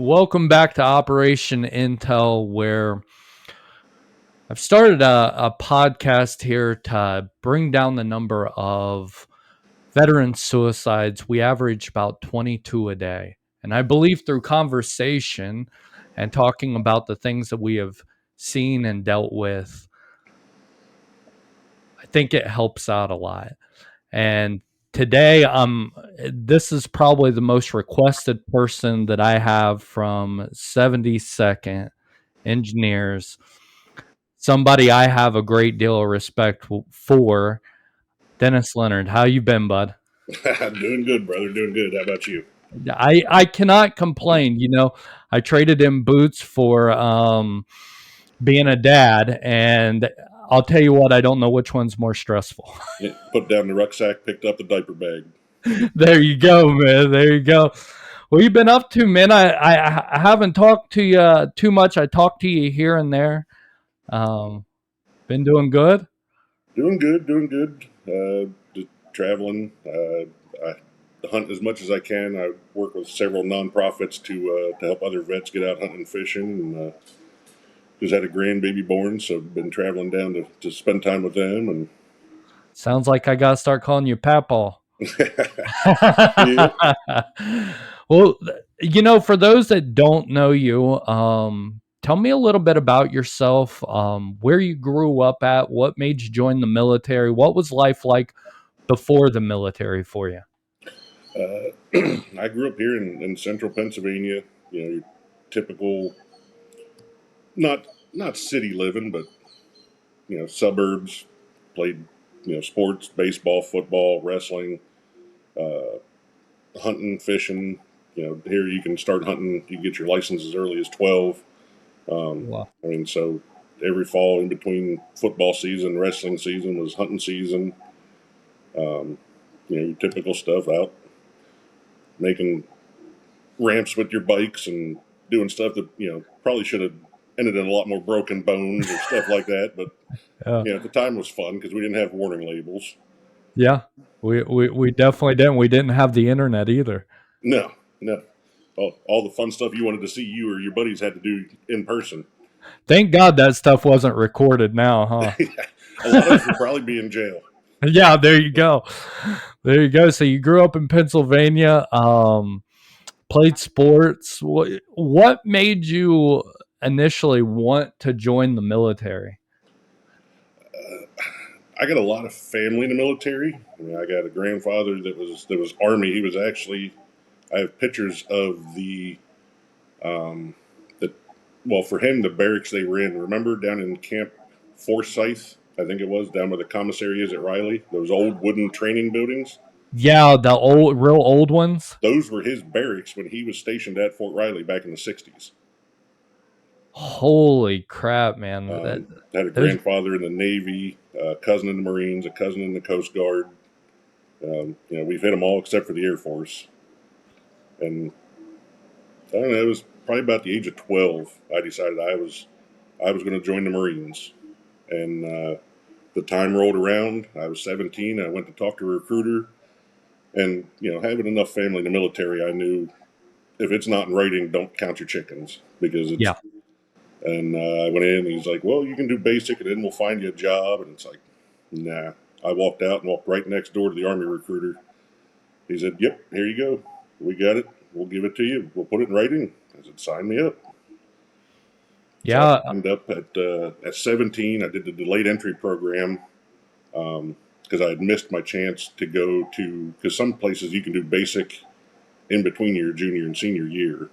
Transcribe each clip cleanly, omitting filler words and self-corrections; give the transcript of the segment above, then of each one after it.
welcome back to Operation Intel, where I've started a podcast here to bring down the number of veteran suicides. We average about 22 a day. And I believe through conversation and talking about the things that we have seen and dealt with, I think it helps out a lot. And today, this is probably the most requested person that I have from 72nd Engineers. Somebody I have a great deal of respect for, Dennis Leonard. How you been, bud? Doing good, brother. Doing good. How about you? I cannot complain. I traded in boots for being a dad, and I'll tell you what, I don't know which one's more stressful. Yeah, put down the rucksack, picked up the diaper bag. There you go, man. There you go. What you been up to, man? I haven't talked to you too much. I talked to you here and there. Been doing good? Doing good. Doing good. Just traveling. I hunt as much as I can. I work with several nonprofits to help other vets get out hunting and fishing. And just had a grandbaby born, so been traveling down to spend time with them. And sounds like I gotta start calling you Papaw. Yeah. Well, for those that don't know you, tell me a little bit about yourself, where you grew up at, what made you join the military, what was life like before the military for you? I grew up here in central Pennsylvania. Your typical, not city living, but suburbs. Played sports, baseball, football, wrestling, hunting, fishing. Here you can start hunting. You get your license as early as 12. Wow. So every fall in between football season, wrestling season was hunting season. Typical stuff, out making ramps with your bikes and doing stuff that probably should have ended in a lot more broken bones or stuff like that. But at the time it was fun because we didn't have warning labels. Yeah, we definitely didn't. We didn't have the internet either. No. All the fun stuff you wanted to see you or your buddies had to do in person. Thank God that stuff wasn't recorded now, huh? A lot of us would probably be in jail. Yeah, there you go. There you go. So you grew up in Pennsylvania, played sports. What made you initially want to join the military? I got a lot of family in the military. I got a grandfather that was Army. He was actually. I have pictures of for him, the barracks they were in. Remember down in Camp Forsyth, I think it was, down where the commissary is at Riley, those old wooden training buildings? Yeah, the real old ones? Those were his barracks when he was stationed at Fort Riley back in the 60s. Holy crap, man. Had a grandfather in the Navy, a cousin in the Marines, a cousin in the Coast Guard. We've hit them all except for the Air Force. And I don't know, it was probably about the age of 12, I decided I was going to join the Marines. And the time rolled around. I was 17. I went to talk to a recruiter. And, having enough family in the military, I knew if it's not in writing, don't count your chickens. Because it's... Yeah. And I went in and he's like, well, you can do basic and then we'll find you a job. And it's like, nah. I walked out and walked right next door to the Army recruiter. He said, yep, here you go. We got it. We'll give it to you. We'll put it in writing. I said, sign me up. Yeah. So I ended up at 17. I did the delayed entry program because I had missed my chance to go to, because some places you can do basic in between your junior and senior year.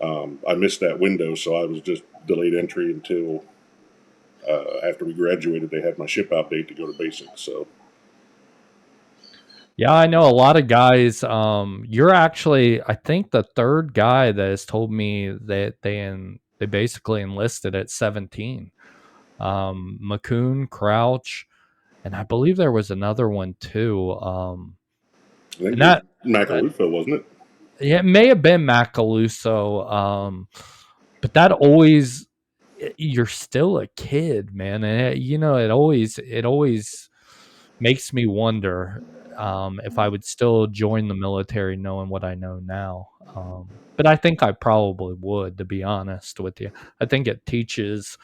I missed that window, so I was just delayed entry until after we graduated. They had my ship out date to go to basic. So, yeah, I know a lot of guys. You're actually, I think, the third guy that has told me that they basically enlisted at 17. McCoon, Crouch, and I believe there was another one too. I think that Macaluso, wasn't it? Yeah, it may have been Macaluso, but that always, you're still a kid, man, and it always makes me wonder. if I would still join the military knowing what I know now. But I think I probably would, to be honest with you. I think it teaches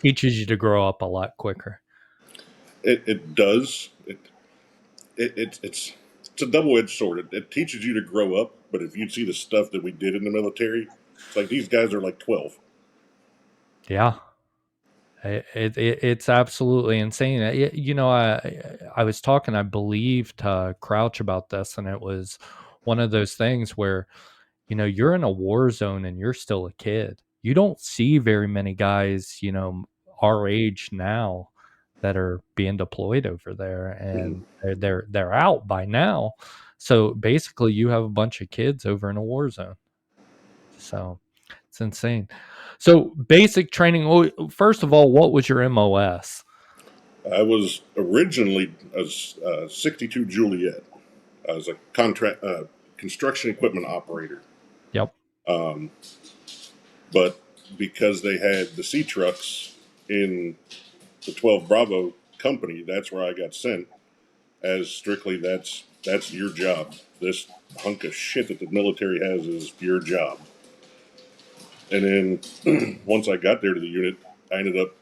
you to grow up a lot quicker. It does. It's a double edged sword. It teaches you to grow up, but if you see the stuff that we did in the military, it's like these guys are like 12. Yeah. It's absolutely insane. I was talking, I believe, to Crouch about this, and it was one of those things where, you're in a war zone and you're still a kid. You don't see very many guys, our age now that are being deployed over there, Mhm. and they're out by now. So basically, you have a bunch of kids over in a war zone. So it's insane. So basic training. First of all, what was your MOS? I was originally a 62 Juliet. I was a construction equipment operator. Yep. Um, but because they had the C trucks in the 12 Bravo company, that's where I got sent as strictly that's your job. This hunk of shit that the military has is your job. And then once I got there to the unit, I ended up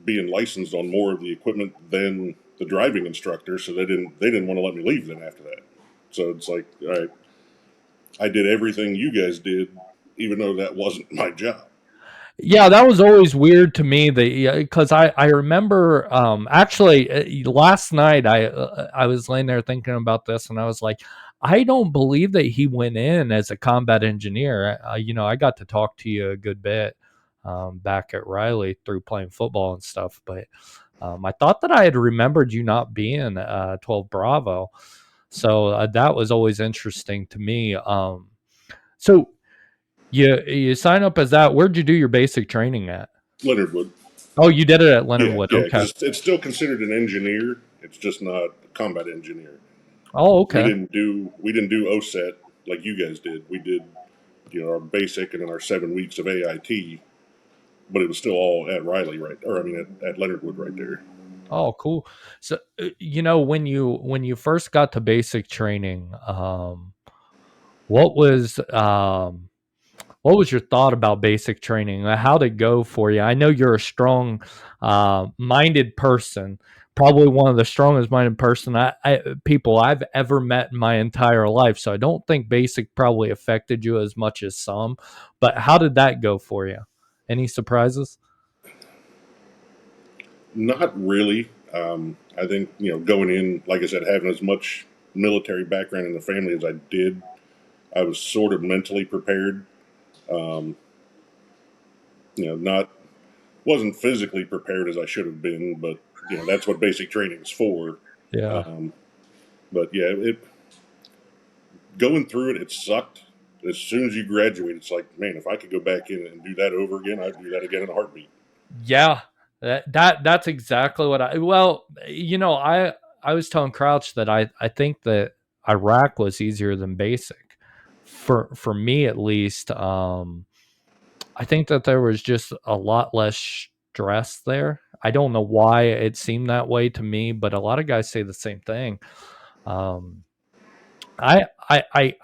being licensed on more of the equipment than the driving instructor, so they didn't want to let me leave then after that. So it's like, all right, I did everything you guys did, even though that wasn't my job. Yeah, that was always weird to me. Because I remember actually last night I was laying there thinking about this, and I was like, I don't believe that he went in as a combat engineer. I got to talk to you a good bit back at Riley through playing football and stuff, but I thought that I had remembered you not being 12 Bravo, so that was always interesting to me. So you sign up as that. Where'd you do your basic training at? Leonard Wood. Oh, you did it at Leonard Yeah, Wood. yeah, Okay. because it's still considered an engineer. It's just not a combat engineer. Oh, We okay. didn't do OSET like you guys did. We did, our basic and then our 7 weeks of AIT, but it was still all at Riley, right? Or I mean, at Leonard Wood, right there. Oh, cool. So, when you first got to basic training, what was your thought about basic training? How'd it go for you? I know you're a strong minded person, probably one of the strongest minded people I've ever met in my entire life. So I don't think basic probably affected you as much as some. But how did that go for you? Any surprises? Not really. I think going in, like I said, having as much military background in the family as I did, I was sort of mentally prepared. Um, not wasn't physically prepared as I should have been, but that's what basic training is for. Yeah. Um, but yeah, it going through it sucked. As soon as you graduate, it's like, man, if I could go back in and do that over again, I'd do that again in a heartbeat. Yeah, that's exactly what I was telling Crouch that I think that Iraq was easier than basic for me at least. I think that there was just a lot less stress there. I don't know why it seemed that way to me, but a lot of guys say the same thing. Um, I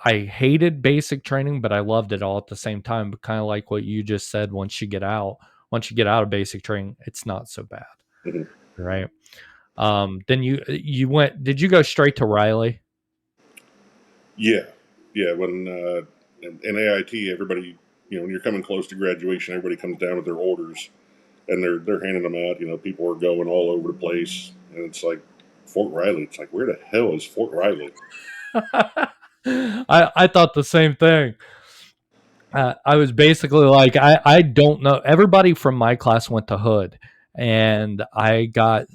hated basic training, but I loved it all at the same time. But kind of like what you just said, once you get out of basic training, it's not so bad, Mm-hmm. right? Then you went. Did you go straight to Riley? Yeah, yeah. When in AIT, everybody, when you're coming close to graduation, everybody comes down with their orders, and they're handing them out. People are going all over the place, and it's like Fort Riley. It's like, where the hell is Fort Riley? I thought the same thing. I was basically like, I don't know. Everybody from my class went to Hood, and I got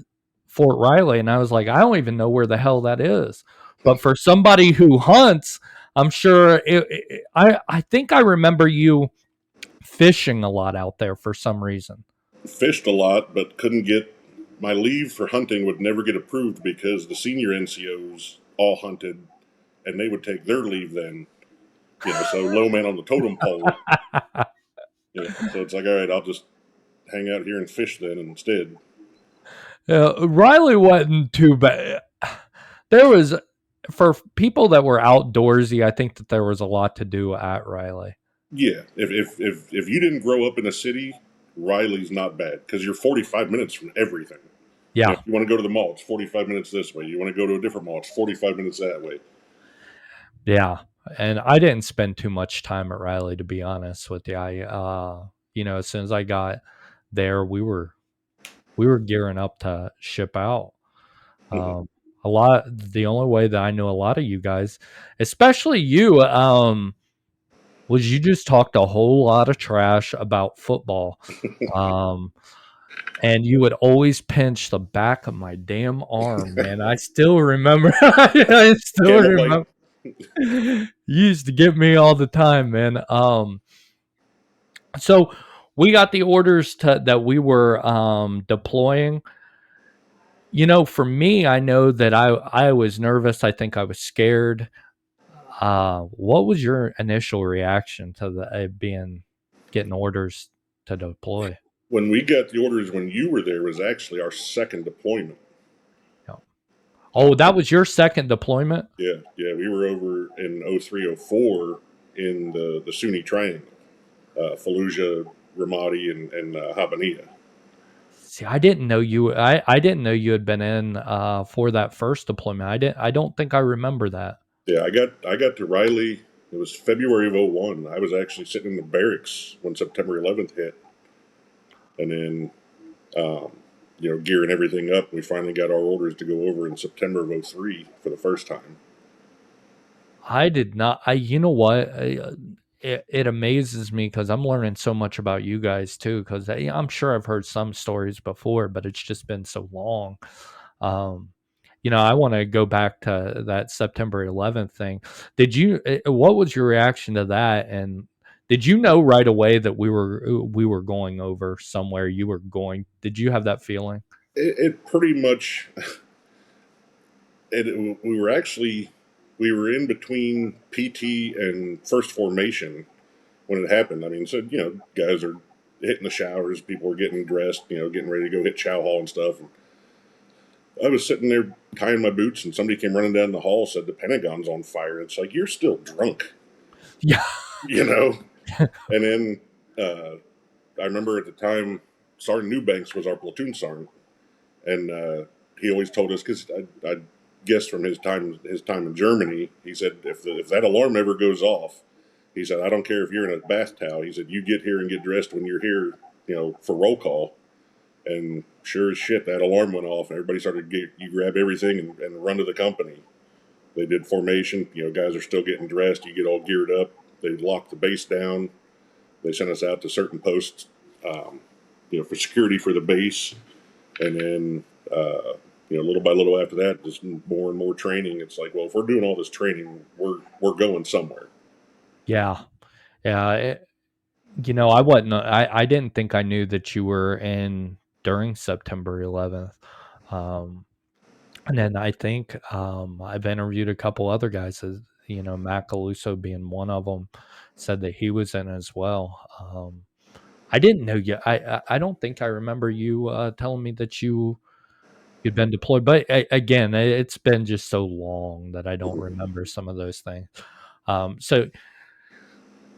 Fort Riley, and I was like, I don't even know where the hell that is. But for somebody who hunts, I'm sure I think I remember you fishing a lot out there for some reason. Fished a lot, but couldn't get my leave for hunting would never get approved because the senior NCOs all hunted, and they would take their leave then. So low man on the totem pole. So it's like, all right, I'll just hang out here and fish then instead. Riley wasn't too bad. there was, for people that were outdoorsy, I think that there was a lot to do at Riley. Yeah, if you didn't grow up in a city, Riley's not bad because you're 45 minutes from everything. You know, Yeah. if you want to go to the mall, it's 45 minutes this way. You want to go to a different mall, it's 45 minutes that way. Yeah. And I didn't spend too much time at Riley, to be honest with you. As soon as I got there, we were gearing up to ship out. Mhm. The only way that I know a lot of you guys, especially you, was you just talked a whole lot of trash about football. Um, and you would always pinch the back of my damn arm, man. I still remember. I still Candlelight. remember. You used to get me all the time, man. So we got the orders that we were deploying. For me, I know that I was nervous. I think I was scared. What was your initial reaction to the getting orders to deploy? When we got the orders when you were there was actually our second deployment. Yeah. Oh, that was your second deployment? Yeah, we were over in 0304 in the Sunni Triangle, Fallujah, Ramadi, and Habaniya. See, I didn't know you had been in for that first deployment. I don't think I remember that. Yeah, I got to Riley. It was February of '01. I was actually sitting in the barracks when September 11th hit, and then gearing everything up. We finally got our orders to go over in September of '03 for the first time. I did not. You know what? It amazes me because I'm learning so much about you guys too. Because I'm sure I've heard some stories before, but it's just been so long. Um, I want to go back to that September 11th thing. What was your reaction to that? And did you know right away that we were going over somewhere? Did you have that feeling? It pretty much. We were in between PT and first formation when it happened. I mean, so guys are hitting the showers, people were getting dressed, getting ready to go hit chow hall and stuff. And I was sitting there tying my boots, and somebody came running down the hall, said the Pentagon's on fire. It's like, you're still drunk, Yeah. you know. And then I remember at the time, Sergeant Newbanks was our platoon sergeant, and he always told us because I guess from his time in Germany, he said if that alarm ever goes off, he said I don't care if you're in a bath towel. He said you get here and get dressed when you're here, for roll call. And sure as shit, that alarm went off, and everybody started you grab everything and run to the company. They did formation. Guys are still getting dressed. You get all geared up. They locked the base down. They sent us out to certain posts, for security for the base, and then little by little after that, just more and more training. It's like, well, if we're doing all this training, we're going somewhere. Yeah. Yeah. I wasn't. I didn't think I knew that you were in during September 11th. Um, and then I think I've interviewed a couple other guys. Matt Galuso being one of them, said that he was in as well. I didn't know you. I don't think I remember you telling me that you'd been deployed. But again, it's been just so long that I don't remember some of those things. So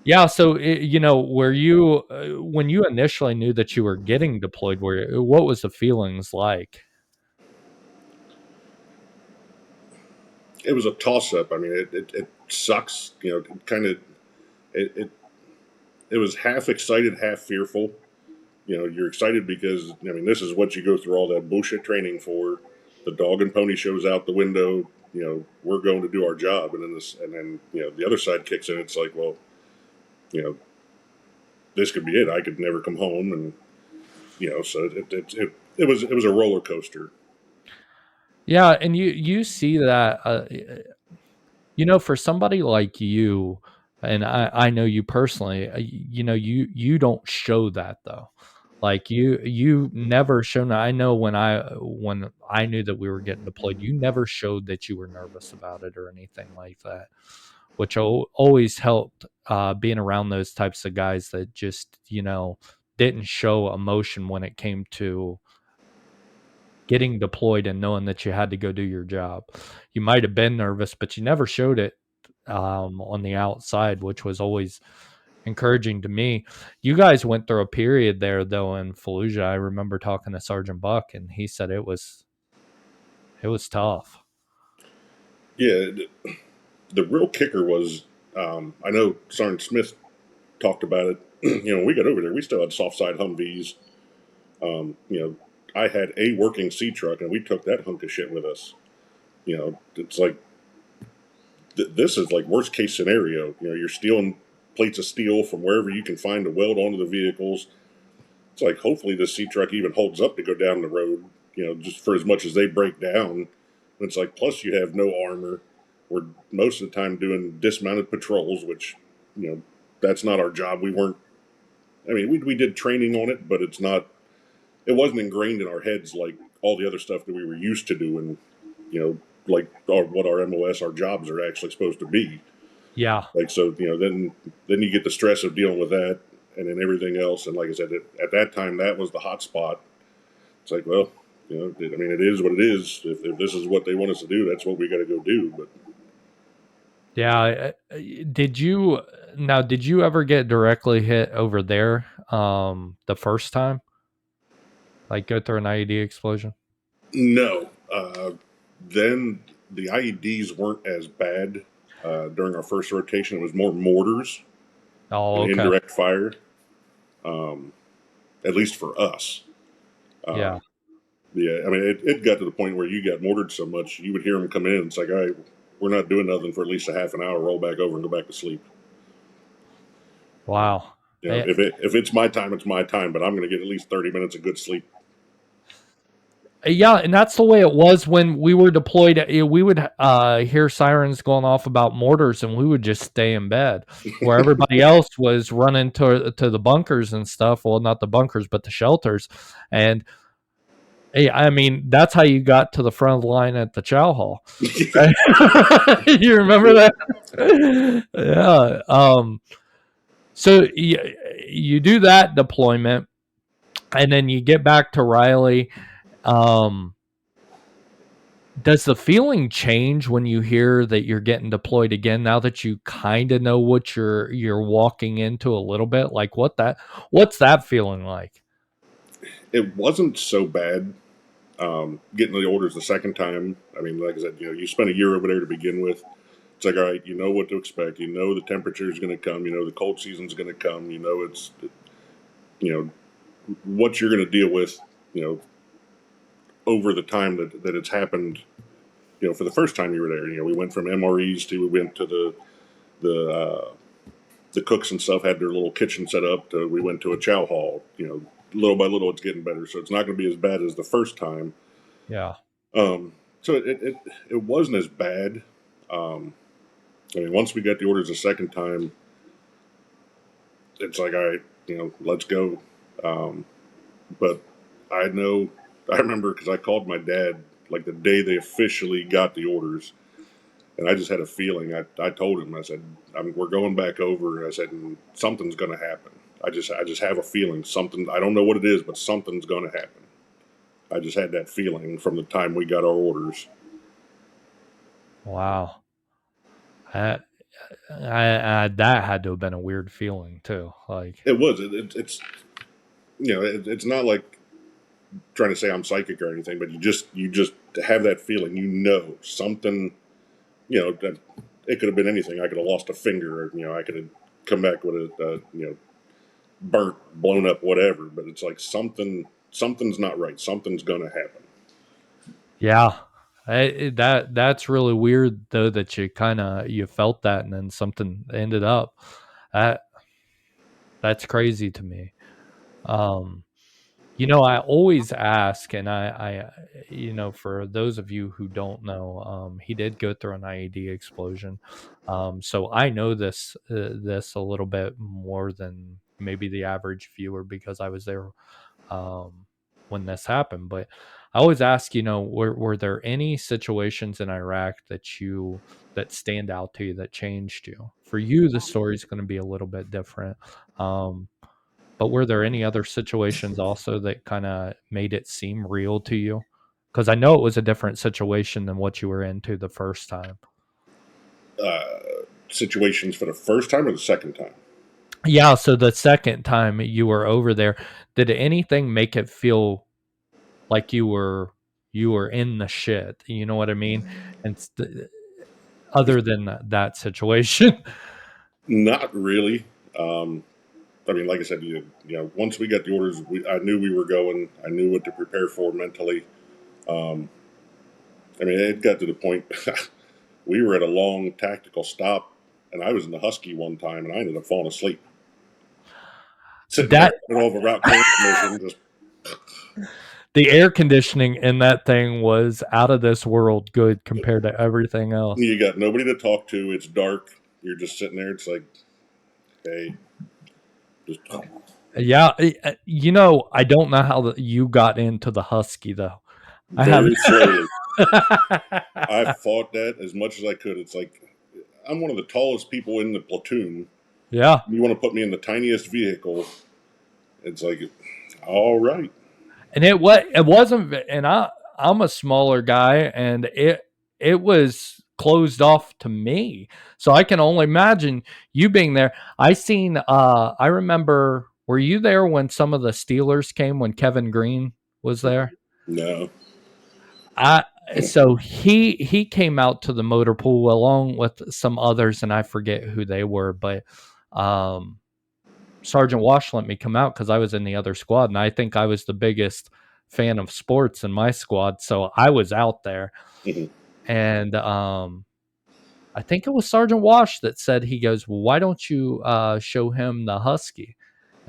yeah, so were you when you initially knew that you were getting deployed, what was the feelings like? It was a toss up. I mean, it sucks. Kind of it, it it was half excited, half fearful. You're excited because this is what you go through all that bullshit training for. The dog and pony shows out the window. We're going to do our job, and then the other side kicks in. It's like, well, you know, this could be it. I could never come home, and so it was a roller coaster. Yeah, and you see that for somebody like you, and I know you personally, you don't show that though. Like you never shown. I know when I knew that we were getting deployed, you never showed that you were nervous about it or anything like that, which always helped being around those types of guys that just didn't show emotion when it came to getting deployed and knowing that you had to go do your job. You might have been nervous, but you never showed it on the outside, which was always encouraging to me. You guys went through a period there though in Fallujah. I remember talking to Sergeant Buck, and he said it was tough. Yeah, the real kicker was, I know Sergeant Smith talked about it. When we got over there, we still had soft side Humvees. I had a working C truck, and we took that hunk of shit with us. It's like this is like worst case scenario. You're stealing plates of steel from wherever you can find to weld onto the vehicles. It's like hopefully this C truck even holds up to go down the road. Just for as much as they break down. It's like plus you have no armor. We're most of the time doing dismounted patrols, which that's not our job. We weren't. I mean, we did training on it, but it's not. It wasn't ingrained in our heads like all the other stuff that we were used to doing. Like what our MOS, our jobs are actually supposed to be. Yeah. Like so, then you get the stress of dealing with that, and then everything else. And like I said, at that time, that was the hot spot. It's like, well, I mean, it is what it is. If this is what they want us to do, that's what we got to go do. But Yeah. Did you ever get directly hit over there the first time? Like go through an IED explosion? no, then the IEDs weren't as bad during our first rotation. It was more mortars Oh, and okay. indirect fire, at least for us. Yeah. Yeah, I mean, it got to the point where you got mortared so much, you would hear them come in. It's like, all right, we're not doing nothing for at least a half an hour. Roll back over and go back to sleep. Wow. Eh, If it's my time, it's my time. But I'm going to get at least 30 minutes of good sleep. Yeah, and that's the way it was when we were deployed. We would hear sirens going off about mortars, and we would just stay in bed, where everybody else was running to the bunkers and stuff. Well, not the bunkers, but the shelters. And hey, I mean, that's how you got to the front of the line at the chow hall. You remember that? Yeah. So you do that deployment, and then you get back to Riley. Um, Does the feeling change when you hear that you're getting deployed again now that you kind of know what you're walking into a little bit? Like what's that feeling like? It wasn't so bad getting the orders the second time. I mean, like I said, you spent a year over there to begin with. It's like, all right, you know what to expect. You know the temperature is going to come. You know the cold season's going to come. You know what you're going to deal with. You know over the time that it's happened. For the first time you were there, we went from MREs to we went to the the cooks and stuff had their little kitchen set up. We went to a chow hall. Little by little, it's getting better. So it's not going to be as bad as the first time. Yeah. So it wasn't as bad. Um, I mean, once we got the orders the second time, it's like, all right, let's go. But I remember because I called my dad like the day they officially got the orders, and I just had a feeling. I told him, I said, we're going back over. I said, something's going to happen. I just have a feeling something. I don't know what it is, but something's going to happen. I just had that feeling from the time we got our orders. Wow. I, that had to have been a weird feeling too. Like, It was. It's not like trying to say I'm psychic or anything, but you just have that feeling. Something. That it could have been anything. I could have lost a finger, or I could have come back with burnt, blown up, whatever. But it's like something's not right. Something's gonna happen. yeah. That's really weird though that you felt that and then something ended up. That that's crazy to me. Um I always ask, and for those of you who don't know, he did go through an IED explosion. So I know this a little bit more than maybe the average viewer because I was there um, when this happened. But I always ask, were there any situations in Iraq that stand out to you that changed you? For you, the story is going to be a little bit different. Um, but were there any other situations also that kinda made it seem real to you? Because I know it was a different situation than what you were into the first time. Situations for the first time or the second time? Yeah, so the second time you were over there, did anything make it feel like you were in the shit? You know what I mean? And other than that situation. Not really. I mean, like I said, once we got the orders, I knew we were going. I knew what to prepare for mentally. I mean, it got to the point we were at a long tactical stop, and I was in the Husky one time, and I ended up falling asleep. Sitting there That in the middle of a route mission, just the air conditioning in that thing was out of this world good compared to everything else. you got nobody to talk to. It's dark. You're just sitting there. It's like, hey, just Yeah, you know, I don't know how you got into the Husky though. I very haven't. slowly. I fought that as much as I could. It's like I'm one of the tallest people in the platoon. Yeah, You want to put me in the tiniest vehicle? It's like, all right. and it wasn't, and I'm a smaller guy, and it was closed off to me, so I can only imagine you being there. I remember, were you there when some of the Steelers came, when Kevin Green was there? No. I So he came out to the motor pool along with some others, and I forget who they were, but um Sergeant Wash let me come out because I was in the other squad, and I think I was the biggest fan of sports in my squad, so I was out there. Mhm. And I think it was Sergeant Wash that said, he goes, well, why don't you show him the Husky?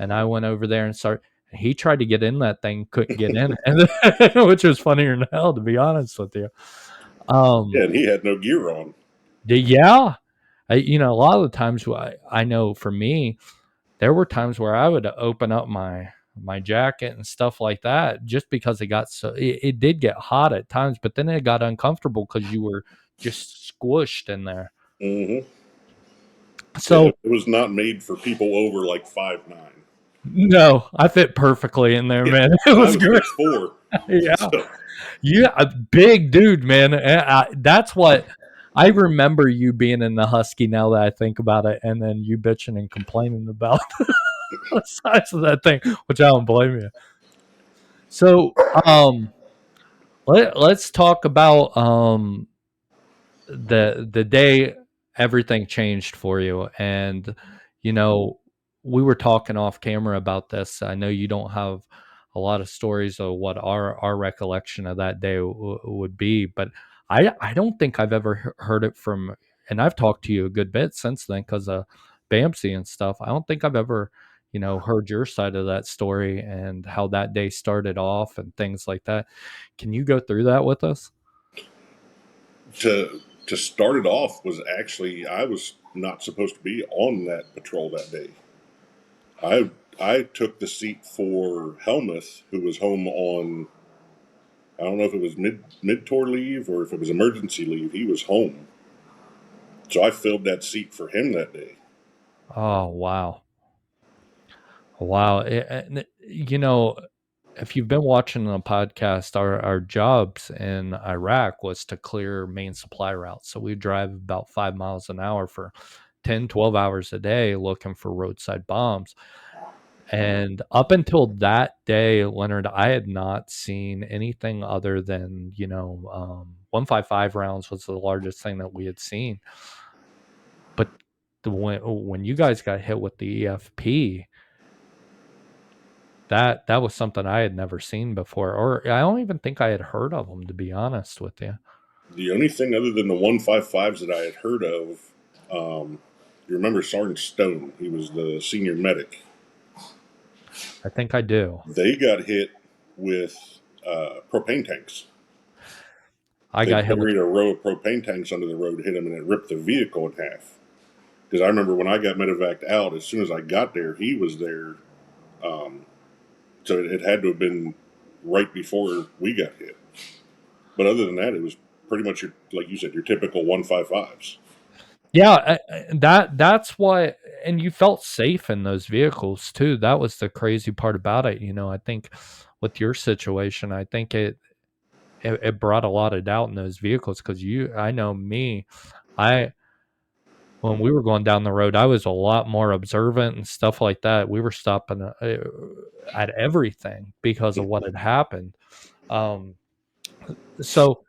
And I went over there and started. He tried to get in that thing, couldn't get in, and which was funnier than hell, to be honest with you. Yeah, and he had no gear on. Yeah, a lot of the times I know for me, there were times where I would open up my jacket and stuff like that, just because it did get hot at times, but then it got uncomfortable because you were just squished in there. Mm-hmm. Yeah, So it was not made for people over like 5'9". no, I fit perfectly in there, Yeah, man. It and I was was great. 6'4". Yeah, So, yeah, a big dude, man. That's what I remember you being in the Husky. Now that I think about it, and then you bitching and complaining about the size of that thing, which I don't blame you. So, let's talk about the day everything changed for you. And you know, we were talking off camera about this. I know you don't have a lot of stories of what our recollection of that day would be, but I don't think I've ever heard it from, and I've talked to you a good bit since then because of BAMC and stuff. I don't think I've ever, heard your side of that story and how that day started off and things like that. Can you go through that with us? to start it off was actually I was not supposed to be on that patrol that day. I took the seat for Helmuth, who was home on, I don't know if it was mid tour leave or if it was emergency leave. He was home, so I filled that seat for him that day. Oh, wow. Wow. If you've been watching the podcast, our jobs in Iraq was to clear main supply routes. So we drive about 5 miles an hour for 10, 12 hours a day looking for roadside bombs. And up until that day, Leonard, I had not seen anything other than, 155 rounds was the largest thing that we had seen. But when you guys got hit with the EFP, that was something I had never seen before, or I don't even think I had heard of them, to be honest with you. The only thing other than the 155s that I had heard of, you remember Sergeant Stone? He was the senior medic. I think I do. They got hit with propane tanks. I They got hit with. buried a row of propane tanks under the road, hit him, and it ripped the vehicle in half. Because I remember when I got medevaced out, as soon as I got there, he was there. So it had to have been right before we got hit. But other than that, it was pretty much like you said, your typical 155s. Yeah, that's why, and you felt safe in those vehicles too. That was the crazy part about it. I think with your situation, I think it brought a lot of doubt in those vehicles because I know me, I when we were going down the road, I was a lot more observant and stuff like that. We were stopping at everything because of what had happened. Um, so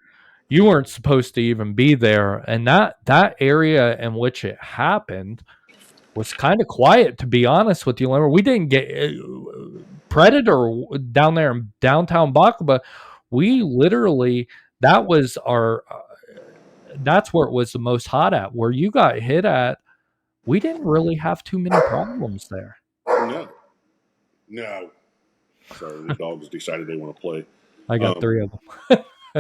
you weren't supposed to even be there, and that area in which it happened was kind of quiet, to be honest with you, Leonard. We didn't get Predator down there in downtown Baca. We literally, that was our that's where it was the most hot at. Where you got hit at, we didn't really have too many problems there. No, no. Sorry, the dogs decided they want to play. I got Um, 3 of them.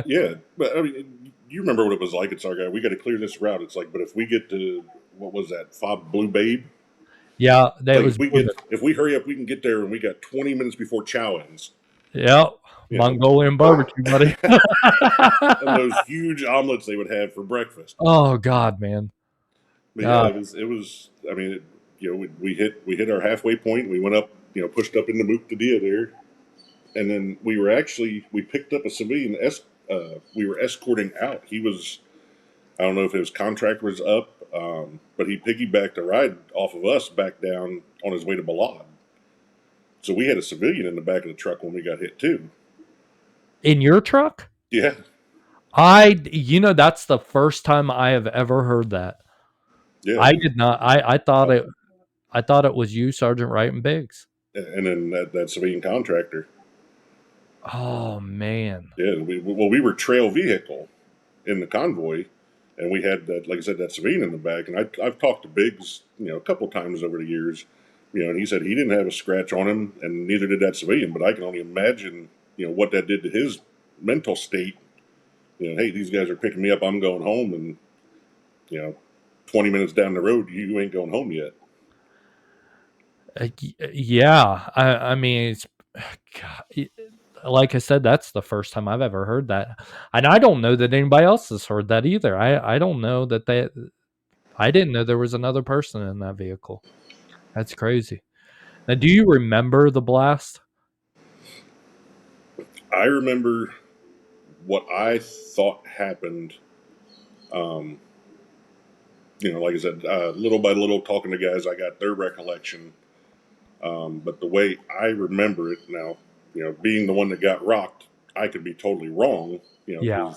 yeah, but I mean, you remember what it was like. It's our guy. We got to clear this route. It's like, but if we get to what was that? Fob Blue Babe. Yeah, that Like was if we hurry up, we can get there, and we got 20 minutes before chow ends. Yep. You know, Mongolian barbecue, buddy. and those huge omelets they would have for breakfast. Oh God, man. But yeah, it was. I mean, we hit our halfway point. We went up, pushed up into Muqtadiya there, and then we picked up a civilian. We were escorting out. He was, I don't know if his contract was up, but he piggybacked a ride off of us back down on his way to Balad. So we had a civilian in the back of the truck when we got hit too. In your truck? Yeah. That's the first time I have ever heard that. Yeah. I did not. I thought it was you, Sergeant Wright and Biggs. And then that civilian contractor. Oh man. Yeah. We were trail vehicle in the convoy, and we had that, like I said, that civilian in the back. And I've talked to Biggs, a couple times over the years, and he said he didn't have a scratch on him, and neither did that civilian. But I can only imagine, what that did to his mental state. Hey, these guys are picking me up. I'm going home, and 20 minutes down the road, you ain't going home yet. Yeah, I mean, it's God, like I said, that's the first time I've ever heard that, and I don't know that anybody else has heard that either. I don't know that I didn't know there was another person in that vehicle. That's crazy. Now, do you remember the blast? I remember what I thought happened. Um, like I said, little by little, talking to guys, I got their recollection. But the way I remember it now, being the one that got rocked, I could be totally wrong. Yeah.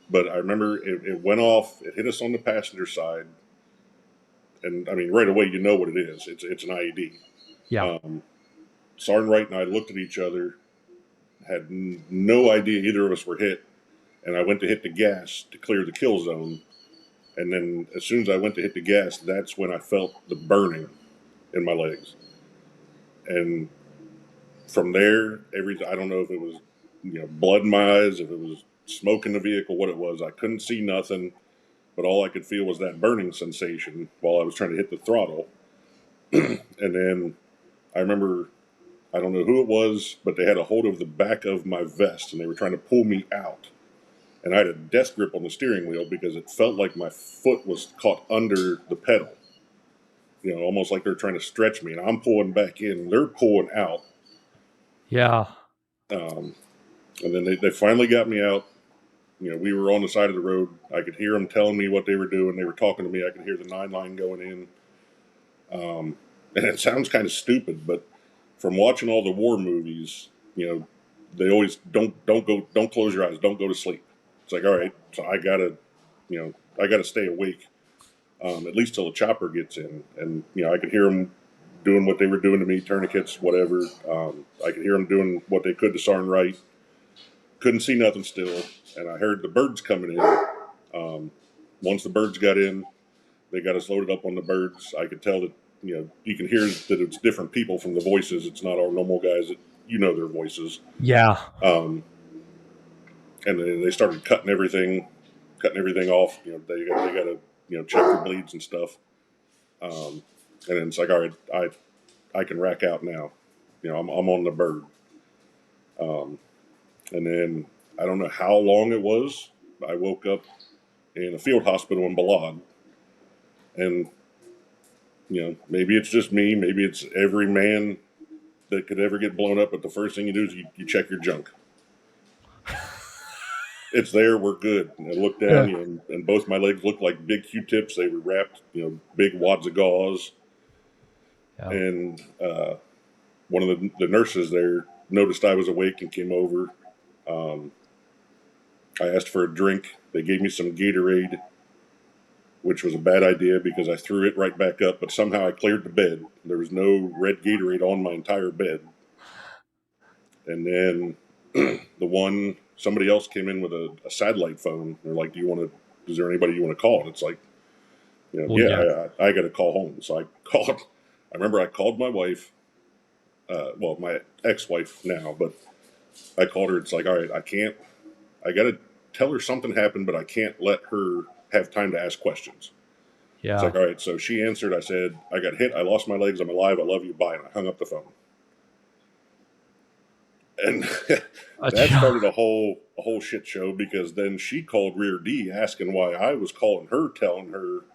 But I remember it went off. It hit us on the passenger side, and I mean, right away, you know what it is. It's an IED. Yeah. Sergeant Wright and I looked at each other, had no idea either of us were hit, and I went to hit the gas to clear the kill zone. And then as soon as I went to hit the gas, that's when I felt the burning in my legs. And from there, I don't know if it was, blood in my eyes, if it was smoke in the vehicle, what it was. I couldn't see nothing, but all I could feel was that burning sensation while I was trying to hit the throttle. And then I remember, I don't know who it was, but they had a hold of the back of my vest and they were trying to pull me out. And I had a death grip on the steering wheel because it felt like my foot was caught under the pedal. Almost like they're trying to stretch me. And I'm pulling back in. They're pulling out. Yeah. And then they finally got me out. We were on the side of the road. I could hear them telling me what they were doing. They were talking to me. I could hear the 9-line going in. And it sounds kind of stupid, but from watching all the war movies, they always don't close your eyes. Don't go to sleep. It's like, all right, so I gotta stay awake, at least till the chopper gets in. And, I could hear them doing what they were doing to me, tourniquets, whatever. I could hear them doing what they could to Sergeant Wright. Couldn't see nothing still. And I heard the birds coming in. Once the birds got in, they got us loaded up on the birds. I could tell that, you can hear that it's different people from the voices. It's not our normal guys that their voices. Yeah. And then they started cutting everything off. They got to, check for bleeds and stuff. And then it's like, all right, I can rack out now. I'm on the bird. And then I don't know how long it was. I woke up in a field hospital in Balad. And, maybe it's just me. Maybe it's every man that could ever get blown up. But the first thing you do is you check your junk. it's there. We're good. And I looked Yeah. down, and both my legs looked like big Q-tips. They were wrapped, big wads of gauze. Yeah. And one of the nurses there noticed I was awake and came over. Um, I asked for a drink. They gave me some Gatorade, which was a bad idea because I threw it right back up, but somehow I cleared the bed. There was no red Gatorade on my entire bed. And then somebody else came in with a satellite phone. They're like, is there anybody you want to call? And it's like, Well, yeah. yeah, I got to call home. So I called, I remember I called my wife, my ex-wife now, but I called her. It's like, all right, I got to tell her something happened, but I can't let her have time to ask questions. It's Yeah. like, all right. So she answered. I said, I got hit. I lost my legs. I'm alive. I love you. Bye. And I hung up the phone. And that Yeah. started a whole shit show because then she called Rear D asking why I was calling her, telling her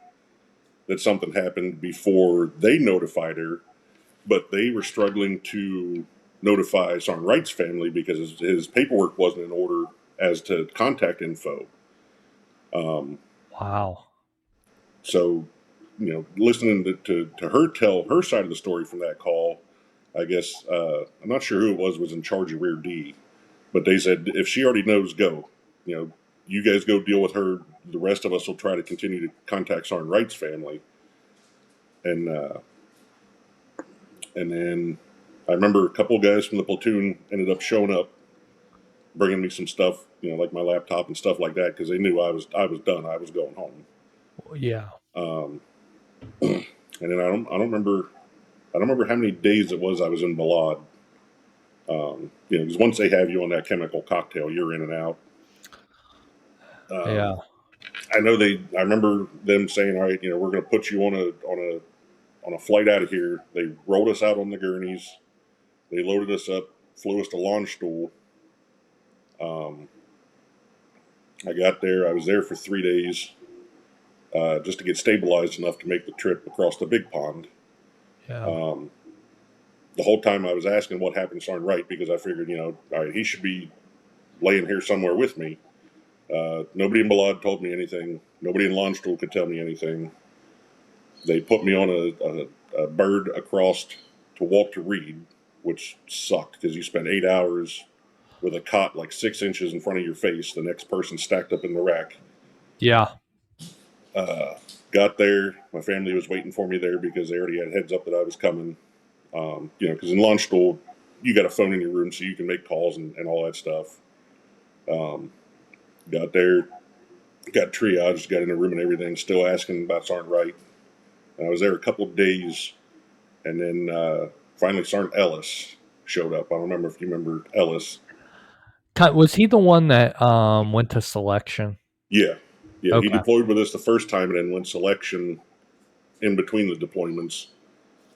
that something happened before they notified her, but they were struggling to notify Sergeant Wright's family because his paperwork wasn't in order as to contact info. Wow. So, listening to her tell her side of the story from that call, I guess I'm not sure who it was in charge of Rear D, but they said if she already knows, go. You guys go deal with her. The rest of us will try to continue to contact Sergeant Wright's family. And then I remember a couple of guys from the platoon ended up showing up, bringing me some stuff, like my laptop and stuff like that, because they knew I was done. I was going home. Yeah. Um, and then I don't remember how many days it was I was in Balad. Because once they have you on that chemical cocktail, you're in and out. Yeah. I know I remember them saying, "All right, we're going to put you on a flight out of here." They rolled us out on the gurneys. They loaded us up, flew us to Landstuhl. Um, I got there. I was there for 3 days just to get stabilized enough to make the trip across the big pond. Yeah. Um, the whole time I was asking what happened to Sergeant Wright because I figured, all right, he should be laying here somewhere with me. Nobody in Balad told me anything. Nobody in Landstuhl could tell me anything. They put me on a bird across to Walter Reed, which sucked because you spent 8 hours with a cot like 6 inches in front of your face, the next person stacked up in the rack. Yeah. Uh, got there. My family was waiting for me there because they already had heads up that I was coming. Because in Landstuhl, you got a phone in your room so you can make calls and all that stuff. Got there, got triaged, got in a room and everything, still asking about Sergeant Wright. And I was there a couple of days, and then finally Sergeant Ellis showed up. I don't remember if you remember Ellis. Was he the one that went to selection? Yeah. Yeah, he Okay. deployed with us the first time and then went selection in between the deployments.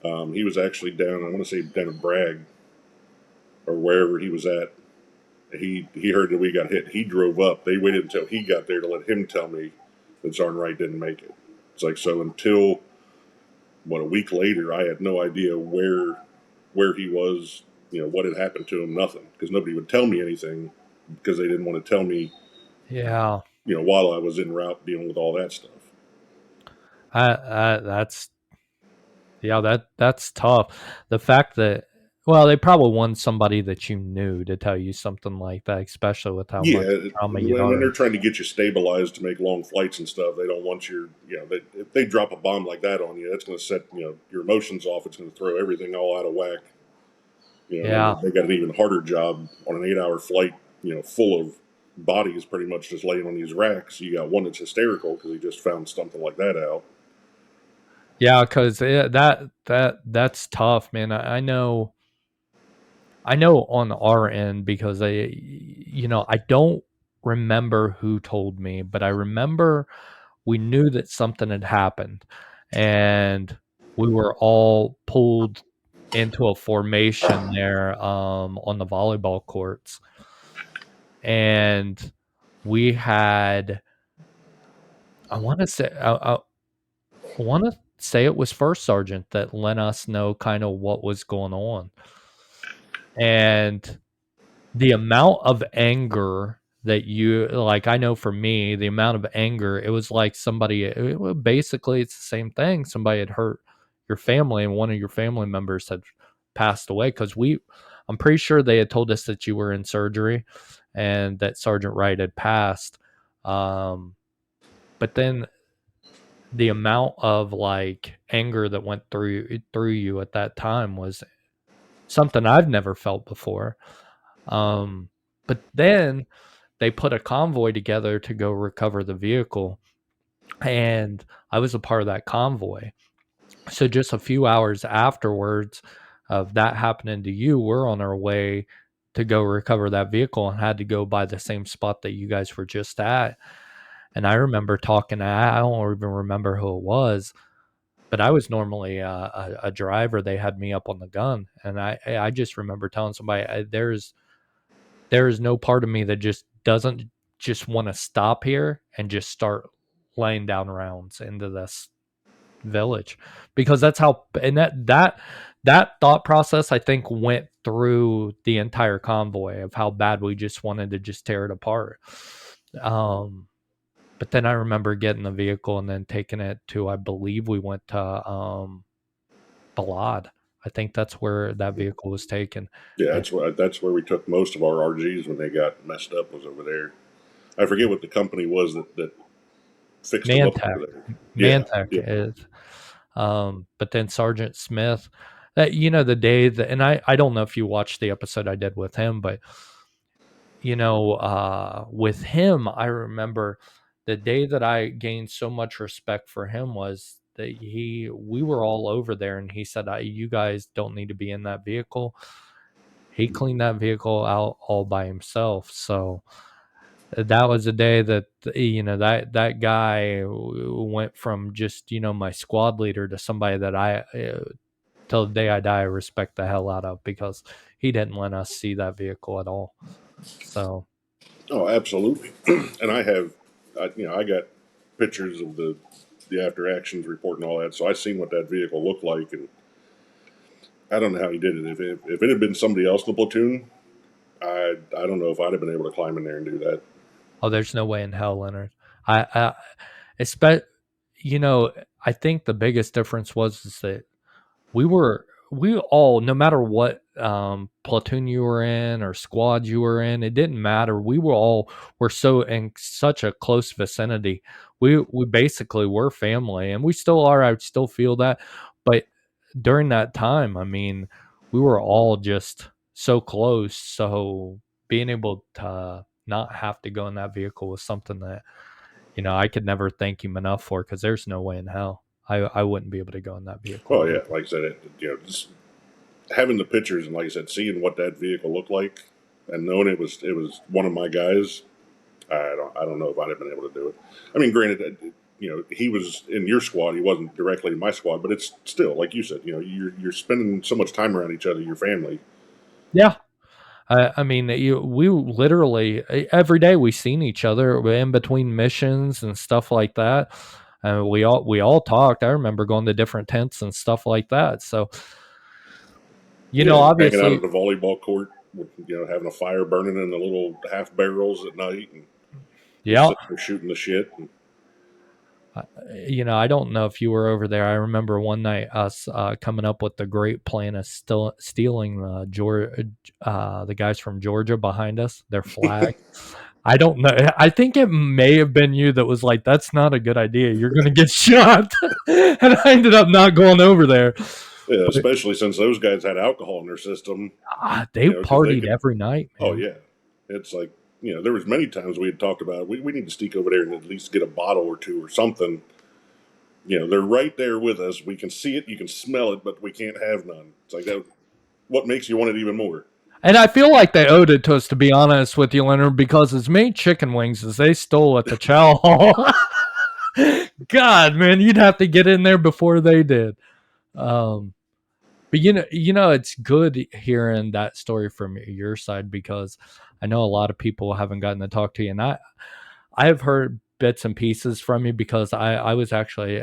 He was actually down, I want to say down in Bragg or wherever he was at. He heard that we got hit. He drove up. They waited until he got there to let him tell me that Sergeant Wright didn't make it. It's like, so until a week later, I had no idea where he was, what had happened to him, nothing, because nobody would tell me anything because they didn't want to tell me, Yeah. while I was en route dealing with all that stuff. That's that's tough. The fact that they probably want somebody that you knew to tell you something like that, especially with how much Yeah, trauma you'd when they're already. trying to get you stabilized to make long flights and stuff, they don't want if they drop a bomb like that on you, that's going to set your emotions off. It's going to throw everything all out of whack. And Yeah. then they got an even harder job on an 8-hour flight, full of bodies pretty much just laying on these racks. You got one that's hysterical because he just found something like that out. Yeah, because that's tough, man. I know on our end because I don't remember who told me, but I remember we knew that something had happened, and we were all pulled into a formation there on the volleyball courts, and we had I want to say I want to say it was first sergeant that let us know kind of what was going on. And the amount of anger that you like. I know for me, the amount of anger, it was like basically it's the same thing. Somebody had hurt your family and one of your family members had passed away, because I'm pretty sure they had told us that you were in surgery and that Sergeant Wright had passed. But then the amount of like anger that went through you at that time was something I've never felt before. But then they put a convoy together to go recover the vehicle, and I was a part of that convoy. So just a few hours afterwards of that happening to you, we're on our way to go recover that vehicle and had to go by the same spot that you guys were just at. And I remember talking to, I don't even remember who it was, but I was normally a driver. They had me up on the gun, and I just remember telling somebody, there is no part of me that just doesn't just want to stop here and just start laying down rounds into this village, because that's how, and that thought process, I think, went through the entire convoy of how bad we just wanted to just tear it apart. But then I remember getting the vehicle and then taking it to, I believe we went to Balad. I think that's where that vehicle was taken. Yeah, that's where we took most of our RGs when they got messed up, was over there. I forget what the company was that fixed them up over there. Yeah, Mantech yeah. is. But then Sergeant Smith, that, the day that, and I don't know if you watched the episode I did with him, but with him, I remember the day that I gained so much respect for him was that we were all over there, and he said, you guys don't need to be in that vehicle. He cleaned that vehicle out all by himself. So that was a day that, that guy went from just, my squad leader to somebody that I, till the day I die, I respect the hell out of, because he didn't let us see that vehicle at all. So, Oh, absolutely. And I got pictures of the after actions report and all that, so I seen what that vehicle looked like, and I don't know how he did it. If it had been somebody else in the platoon, I don't know if I'd have been able to climb in there and do that. oh, there's no way in hell, Leonard. I expect, I think the biggest difference was is that we all, no matter what platoon you were in or squad you were in, it didn't matter. We were so in such a close vicinity. We basically were family, and we still are. I still feel that, but during that time, I mean, we were all just so close. So being able to not have to go in that vehicle was something that, I could never thank him enough for, because there's no way in hell I wouldn't be able to go in that vehicle Well, again. yeah, like I said, just having the pictures and, like I said, seeing what that vehicle looked like and knowing it was one of my guys, I don't know if I'd have been able to do it. I mean, granted, he was in your squad. He wasn't directly in my squad, but it's still, like you said, you're spending so much time around each other, your family. Yeah. I mean, we literally every day we seen each other in between missions and stuff like that. We all talked. I remember going to different tents and stuff like that. So, Yeah, hanging out obviously, at the volleyball court, having a fire burning in the little half barrels at night, and just yeah. sitting there shooting the shit. And, I don't know if you were over there. I remember one night us coming up with the great plan of stealing the guys from Georgia behind us, their flag. I don't know. I think it may have been you that was like, "That's not a good idea. You're going to get shot," and I ended up not going over there. yeah, But especially since those guys had alcohol in their system, they because they partied could. every night, Oh man. yeah, it's like there was many times we had talked about we need to sneak over there and at least get a bottle or two or something. They're right there with us. We can see it, you can smell it, but we can't have none. It's like that. What makes you want it even more? And I feel like they owed it to us, to be honest with you, Leonard, because as many chicken wings as they stole at the chow hall, God, man, you'd have to get in there before they did. Um, but it's good hearing that story from your side, because I know a lot of people haven't gotten to talk to you, and I have heard bits and pieces from you, because I was actually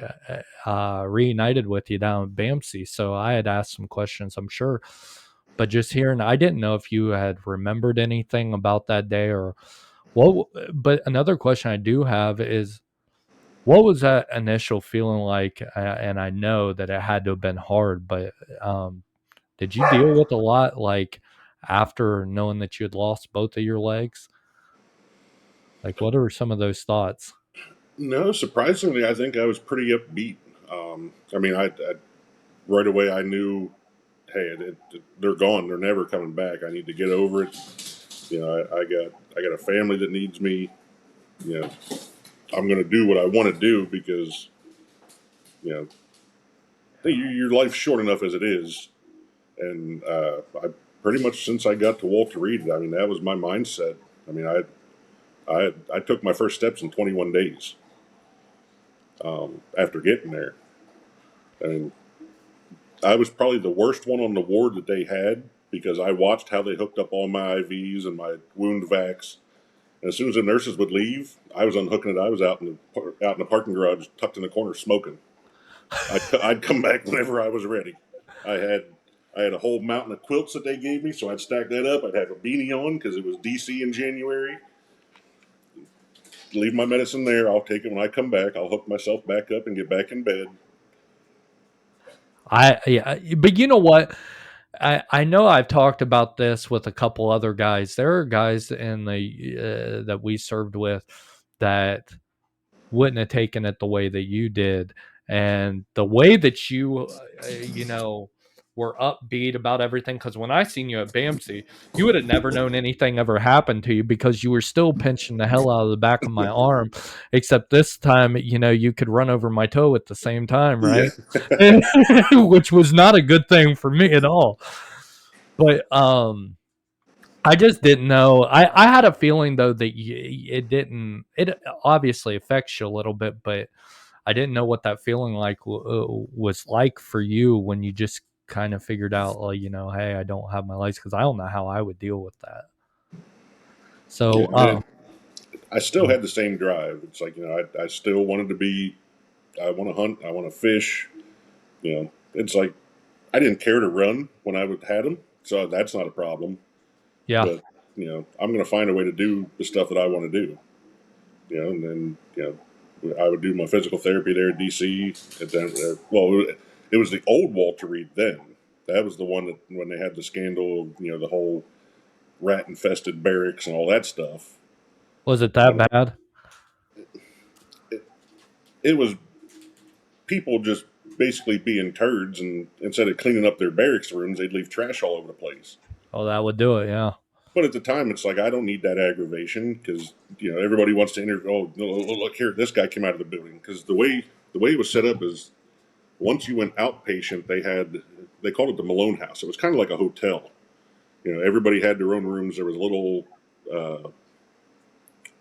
reunited with you down at BAMC, so I had asked some questions, I'm sure. But just hearing, I didn't know if you had remembered anything about that day, or But another question I do have is, what was that initial feeling like? And I know that it had to have been hard, but did you deal with a lot, like, after knowing that you had lost both of your legs? Like, what are some of those thoughts? No, surprisingly, I think I was pretty upbeat. I mean, I right away I knew, hey, they're gone. They're never coming back. I need to get over it. You know, I got a family that needs me. You know, I'm going to do what I want to do because you know your life's short enough as it is. And I pretty much since I got to Walter Reed, I mean, that was my mindset. I mean, I took my first steps in 21 days after getting there. I mean, I was probably the worst one on the ward that they had because I watched how they hooked up all my IVs and my wound vacs. And as soon as the nurses would leave, I was unhooking it. I was out in the parking garage, tucked in the corner, smoking. I'd come back whenever I was ready. I had I had a whole mountain of quilts that they gave me, so I'd stack that up. I'd have a beanie on because it was DC in January. Leave my medicine there. I'll take it when I come back. I'll hook myself back up and get back in bed. Yeah, but you know what? I know I've talked about this with a couple other guys. There are guys in the that we served with that wouldn't have taken it the way that you did, and the way that you were upbeat about everything. Because when I seen you at BAMC, you would have never known anything ever happened to you because you were still pinching the hell out of the back of my arm. Except this time, you could run over my toe at the same time, Yeah. right? Which was not a good thing for me at all. But I just didn't know. I had a feeling though that it didn't. It obviously affects you a little bit, but I didn't know what that feeling was like for you when you just kind of figured out, hey, I don't have my legs, because I don't know how I would deal with that. Yeah. So, I still had the same drive. It's like, I still wanted to be, I want to hunt, I want to fish. It's like, I didn't care to run when I had them, so that's not a problem. yeah, But, I'm going to find a way to do the stuff that I want to do. And then, I would do my physical therapy there at DC. And then, it was the old Walter Reed then. That was the one that when they had the scandal of, the whole rat infested barracks and all that stuff. was it that I mean, bad? it, it was people just basically being turds, and instead of cleaning up their barracks rooms, they'd leave trash all over the place. Oh, that would do it. Yeah. But at the time, it's like I don't need that aggravation because everybody wants to interview. Oh, no, look here, this guy came out of the building because the way it was set up is once you went outpatient, they called it the Malone House. It was kind of like a hotel. Everybody had their own rooms. There was a uh,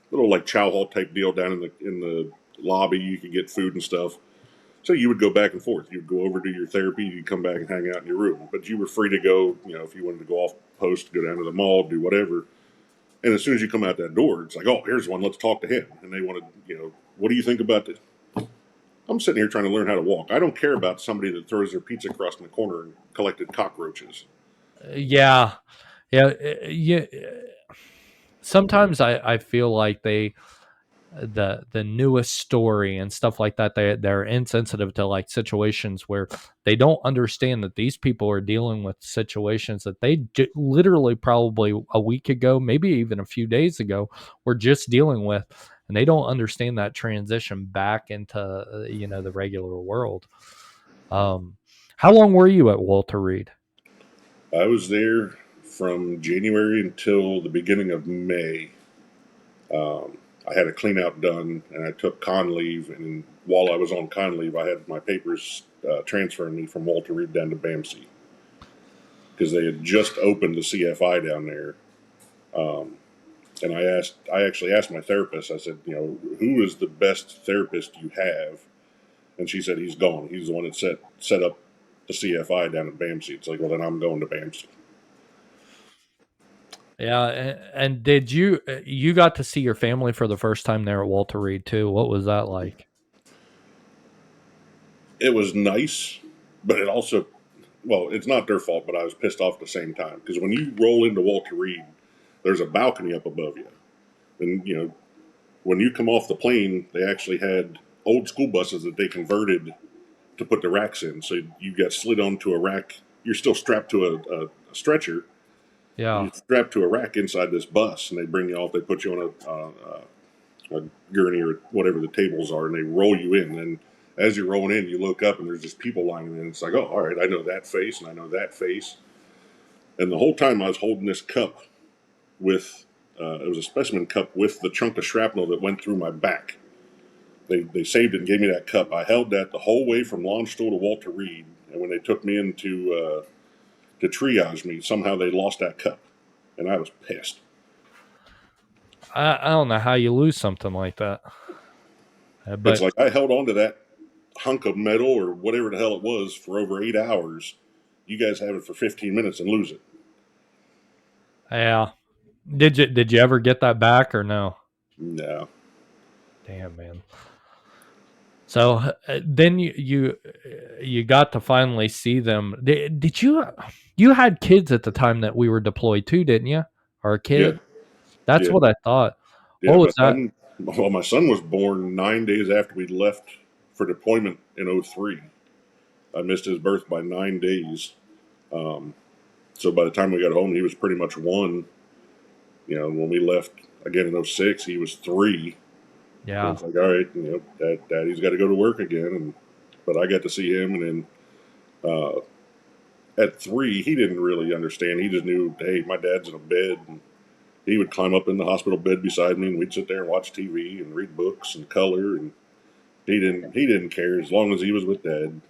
little like chow hall type deal down in the lobby. You could get food and stuff. So you would go back and forth. You'd go over to your therapy. You'd come back and hang out in your room. But you were free to go. If you wanted to go off post, go down to the mall, do whatever. And as soon as you come out that door, it's like, oh, here's one. Let's talk to him. And they want to, what do you think about this? I'm sitting here trying to learn how to walk. I don't care about somebody that throws their pizza crust in the corner and collected cockroaches. Yeah. Yeah. Yeah. Sometimes I feel like the newest story and stuff like that, they're insensitive to like situations where they don't understand that these people are dealing with situations that they literally probably a week ago, maybe even a few days ago, were just dealing with, and they don't understand that transition back into the regular world. How long were you at Walter Reed? I was there from January until the beginning of May. I had a clean out done, and I took con leave. And while I was on con leave, I had my papers transferring me from Walter Reed down to BAMC because they had just opened the CFI down there. And I actually asked my therapist. I said, who is the best therapist you have? And she said he's gone. He's the one that set up the CFI down at BAMC. It's like, well, then I'm going to BAMC. Yeah, and did you got to see your family for the first time there at Walter Reed too? What was that like? It was nice, but it also, well, it's not their fault, but I was pissed off at the same time because when you roll into Walter Reed, there's a balcony up above you. And when you come off the plane, they actually had old school buses that they converted to put the racks in. So you got slid onto a rack. You're still strapped to a stretcher. Yeah. You're strapped to a rack inside this bus, and they bring you off. They put you on a gurney or whatever the tables are, and they roll you in. And as you're rolling in, you look up, and there's just people lining in. It's like, oh, all right, I know that face, and I know that face. And the whole time I was holding this cup with, it was a specimen cup with the chunk of shrapnel that went through my back. They saved it and gave me that cup. I held that the whole way from Launchstool to Walter Reed, and when they took me in to triage me, somehow they lost that cup, and I was pissed. I don't know how you lose something like that. It's But like I held on to that hunk of metal or whatever the hell it was for over 8 hours. You guys have it for 15 minutes and lose it. yeah. Did you ever get that back or no? No. Damn, man. So then you got to finally see them. Did you had kids at the time that we were deployed too, didn't you? Or a Yeah. kid? That's Yeah. what I thought. Yeah. What was that? My son was born 9 days after we left for deployment in 03. I missed his birth by 9 days. So by the time we got home, he was pretty much one. When we left again in 06, he was 3. So Yeah. it's like, all right, Daddy's got to go to work again. But I got to see him, and then at 3, he didn't really understand. He just knew, hey, my dad's in a bed. And he would climb up in the hospital bed beside me, and we'd sit there and watch TV and read books and color. And he didn't care as long as he was with Dad.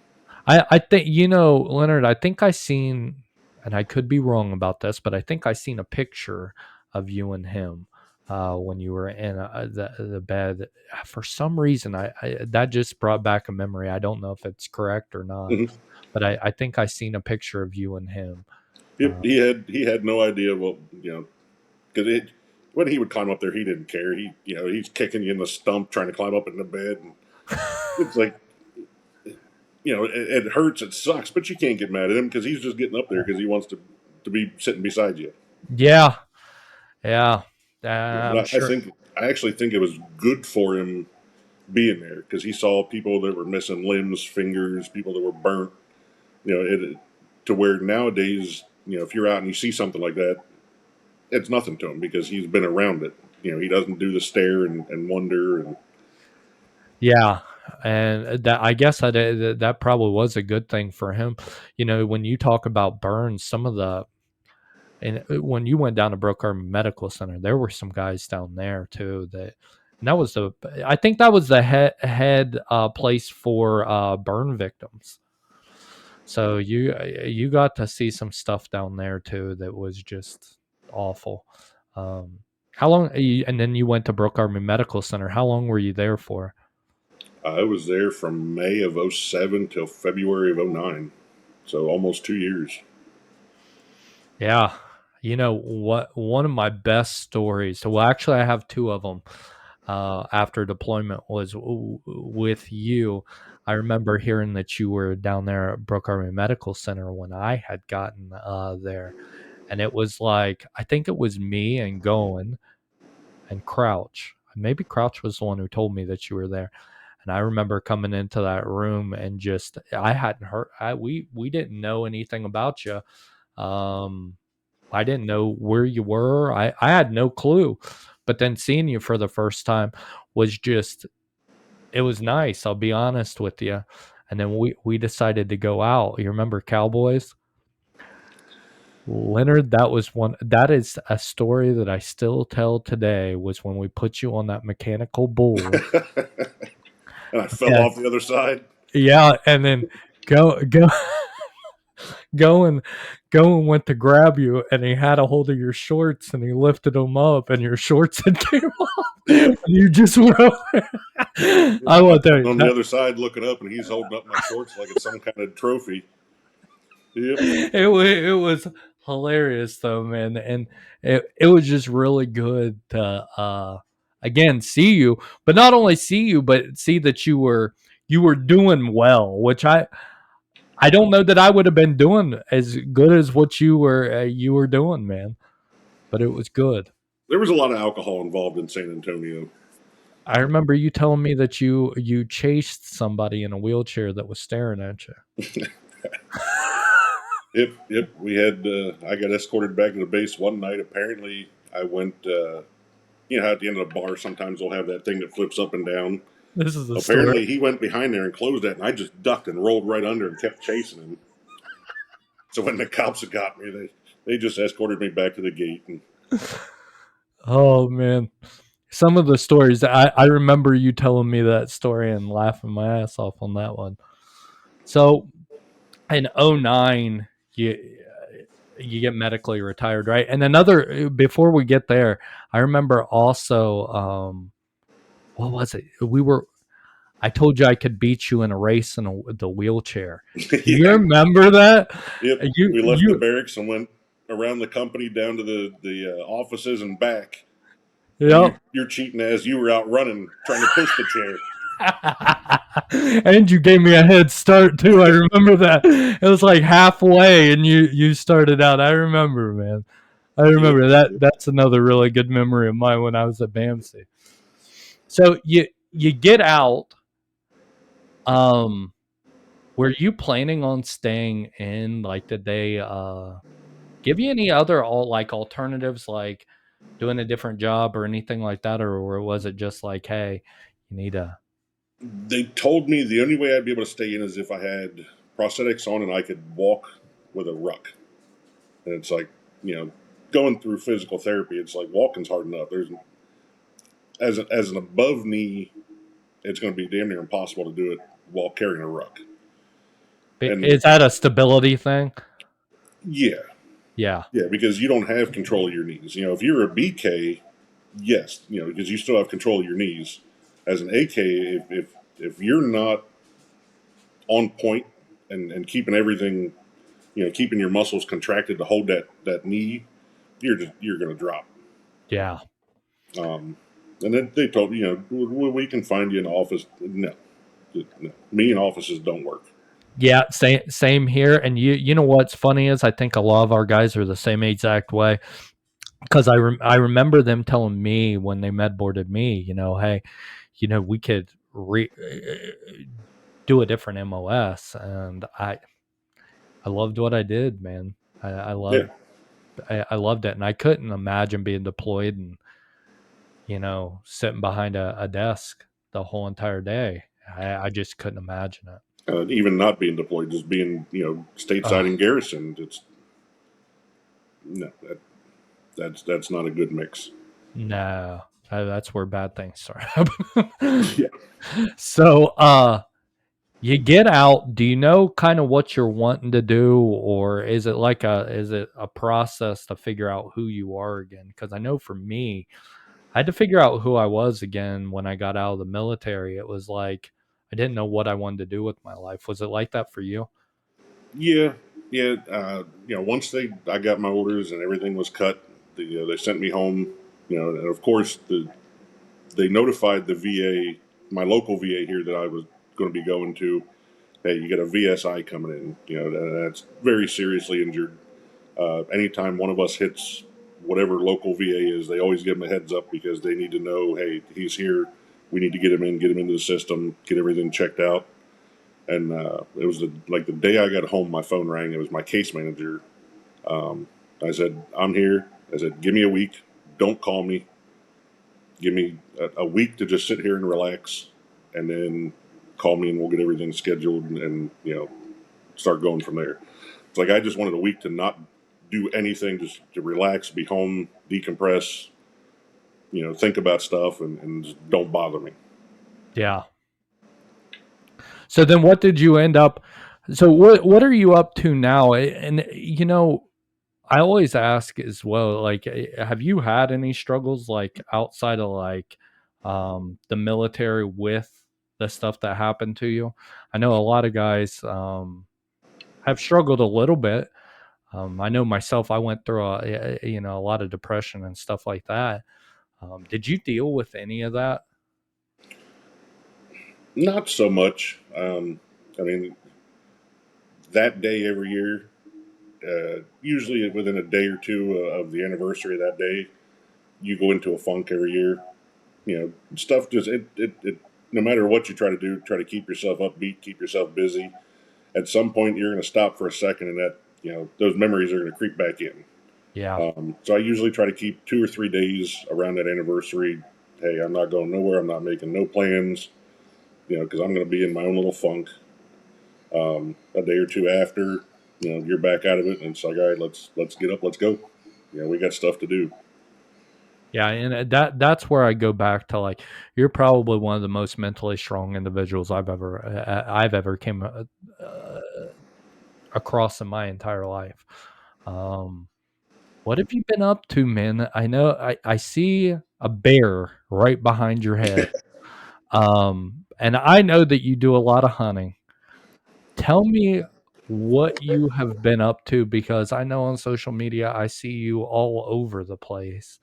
I think Leonard, I think I seen, and I could be wrong about this, but I think I seen a picture of you and him when you were in the bed. For some reason, I that just brought back a memory. I don't know if it's correct or not, Mm-hmm. but I think I seen a picture of you and him. He had no idea what because when he would climb up there, he didn't care. He's kicking you in the stump trying to climb up in the bed, and it's like it hurts, it sucks, but you can't get mad at him because he's just getting up there because he wants to be sitting beside you. Yeah, yeah. But I'm sure. I actually think it was good for him being there because he saw people that were missing limbs, fingers, people that were burnt. To where nowadays, if you're out and you see something like that, it's nothing to him because he's been around it. He doesn't do the stare and wonder and Yeah, and that I guess that probably was a good thing for him. When you talk about burns, some of the and when you went down to Brook Army Medical Center, there were some guys down there too and that was I think that was the head place for burn victims. So you got to see some stuff down there too that was just awful. Um, how long? And then you went to Brook Army Medical Center. How long were you there for? I was there from May of '07 till February of '09, so almost 2 years. Yeah. You know what? One of my best stories. Well, actually, I have two of them. After deployment was with you. I remember hearing that you were down there at Brook Army Medical Center when I had gotten there, and it was like I think it was me and Goen and Crouch. Maybe Crouch was the one who told me that you were there. And I remember coming into that room and just I hadn't heard we didn't know anything about you. Um, I didn't know where you were. I had no clue. But then seeing you for the first time was just it was nice, I'll be honest with you. And then we decided to go out. You remember Cowboys? Leonard, that is a story that I still tell today was when we put you on that mechanical bull. And I fell Yeah. off the other side. Yeah, and then go go and go and went to grab you, and he had a hold of your shorts, and he lifted them up, and your shorts had came off. Yep. And you just went over. I I'm want to tell you on the that other side looking up, and he's holding up my shorts like it's some kind of trophy. Yep. it was hilarious though, man, and it was just really good to again see you, but not only see you, but see that you were doing well, which I don't know that I would have been doing as good as what you were doing, man. But it was good. There was a lot of alcohol involved in San Antonio. I remember you telling me that you chased somebody in a wheelchair that was staring at you. Yep. We had. I got escorted back to the base one night. Apparently, I went. You know how at the end of the bar sometimes they'll have that thing that flips up and down. This is a story. Apparently, he went behind there and closed that, and I just ducked and rolled right under and kept chasing him. So when the cops had got me, they just escorted me back to the gate. And Oh man. Some of the stories I remember you telling me that story and laughing my ass off on that one. So in '09, you get medically retired, right? And another before we get there, I remember also what was it? I told you I could beat you in a race in the wheelchair. Do you yeah, remember that? yep. You We left the you barracks and went around the company down to the offices and back. And yep. you're cheating as you were out running trying to push the chair. And you gave me a head start too. I remember that. It was like halfway and you started out. I remember, man. I Yep. remember that. That's another really good memory of mine when I was at BAMC. So you get out. Um, were you planning on staying in? Like, did they give you any other alternatives, like doing a different job or anything like that, or was it just like, hey, you need a They told me the only way I'd be able to stay in is if I had prosthetics on and I could walk with a ruck. And it's like, going through physical therapy, it's like walking's hard enough. There's as an above knee, it's going to be damn near impossible to do it while carrying a ruck. And is that a stability thing? yeah, Yeah. yeah, because you don't have control of your knees. If you're a BK, yes, because you still have control of your knees. As an AK, if you're not on point and keeping everything, keeping your muscles contracted to hold that knee, you're going to drop. Yeah. Um, and then they told me, we can find you an office. No, me and offices don't work. Yeah, same here. And you know what's funny is I think a lot of our guys are the same exact way because I remember them telling me when they med boarded me, hey, we could do a different MOS, and I loved what I did, man. I Yeah, loved I loved it, and I couldn't imagine being deployed and sitting behind a desk the whole entire day. I just couldn't imagine it. even not being deployed, just being stateside Oh, and garrisoned. It's no, that's not a good mix. no, that's where bad things start happening. Yeah, So, you get out. Do you know kind of what you're wanting to do, or is it a process to figure out who you are again? Because I know for me, I had to figure out who I was again when I got out of the military. It was like I didn't know what I wanted to do with my life. Was it like that for you? yeah, yeah. Once I got my orders and everything was cut, they sent me home. And of course they notified the VA, my local VA here that I was going to be going to. Hey, you got a VSI coming in. That's very seriously injured. Anytime one of us hits whatever local VA is, they always give him a heads up because they need to know, hey, he's here. We need to get him in, get him into the system, get everything checked out. And it was the day I got home, my phone rang. It was my case manager. I said, I'm here. I said, give me a week. Don't call me. Give me a week to just sit here and relax, and then call me and we'll get everything scheduled and start going from there. It's like I just wanted a week to not do anything, just to relax, be home, decompress, think about stuff, and just don't bother me. Yeah. So then what did you end up so what are you up to now? And I always ask as well, like, have you had any struggles like outside of like the military with the stuff that happened to you? I know a lot of guys have struggled a little bit. I know myself, I went through a lot of depression and stuff like that. Did you deal with any of that? Not so much. I mean, that day every year, usually within a day or two of the anniversary of that day, you go into a funk every year. Stuff just it no matter what you try to do, try to keep yourself upbeat, keep yourself busy. At some point, you're going to stop for a second, and that those memories are going to creep back in. Yeah. So I usually try to keep 2 or 3 days around that anniversary. Hey, I'm not going nowhere. I'm not making no plans. Because I'm going to be in my own little funk. A day or two after, you're back out of it, and it's like, all right, let's get up, let's go. We got stuff to do. Yeah, and that's where I go back to, like, you're probably one of the most mentally strong individuals I've ever came across in my entire life. Um, what have you been up to, man? I know I see a bear right behind your head. And I know that you do a lot of hunting. Tell me what you have been up to, because I know on social media I see you all over the place.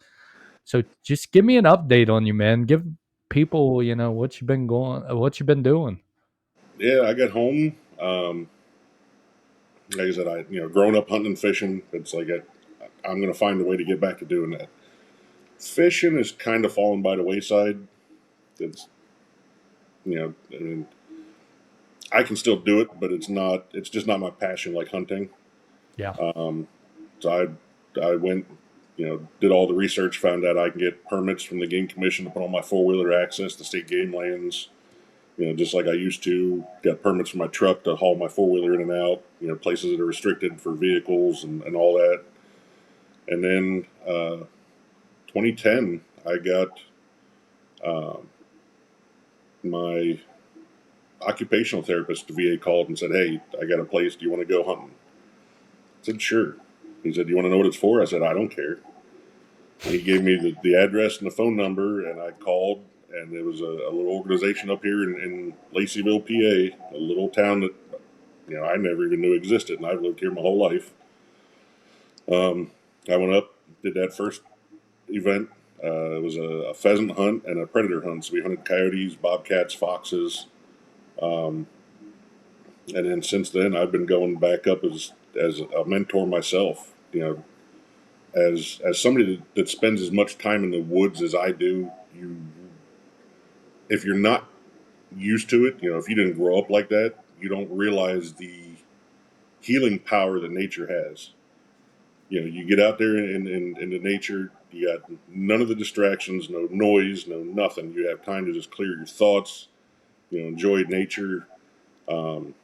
So just give me an update on you, man. Give people, what you've been doing. Yeah, I got home. Like I said, growing up hunting and fishing, it's like I'm going to find a way to get back to doing that. Fishing is kind of fallen by the wayside. It's, I mean, I can still do it, but it's just not my passion like hunting. Yeah. So I went, did all the research, found out I can get permits from the Game Commission to put on my 4-wheeler access to state game lands. Just like I used to. Got permits for my truck to haul my 4-wheeler in and out. Places that are restricted for vehicles and all that. And then 2010, I got my occupational therapist, the VA, called and said, "Hey, I got a place. Do you want to go hunting?" I said, "Sure." He said, "Do you want to know what it's for?" I said, "I don't care." And he gave me the address and the phone number, and I called, and it was a little organization up here in Laceyville, PA, a little town that I never even knew existed, and I've lived here my whole life. I went up, did that first event. It was a pheasant hunt and a predator hunt. So we hunted coyotes, bobcats, foxes, and then since then I've been going back up as a mentor myself. As somebody that spends as much time in the woods as I do, if you're not used to it, if you didn't grow up like that, you don't realize the healing power that nature has. You get out there in the nature, you got none of the distractions, no noise, no nothing. You have time to just clear your thoughts, enjoy nature. Um,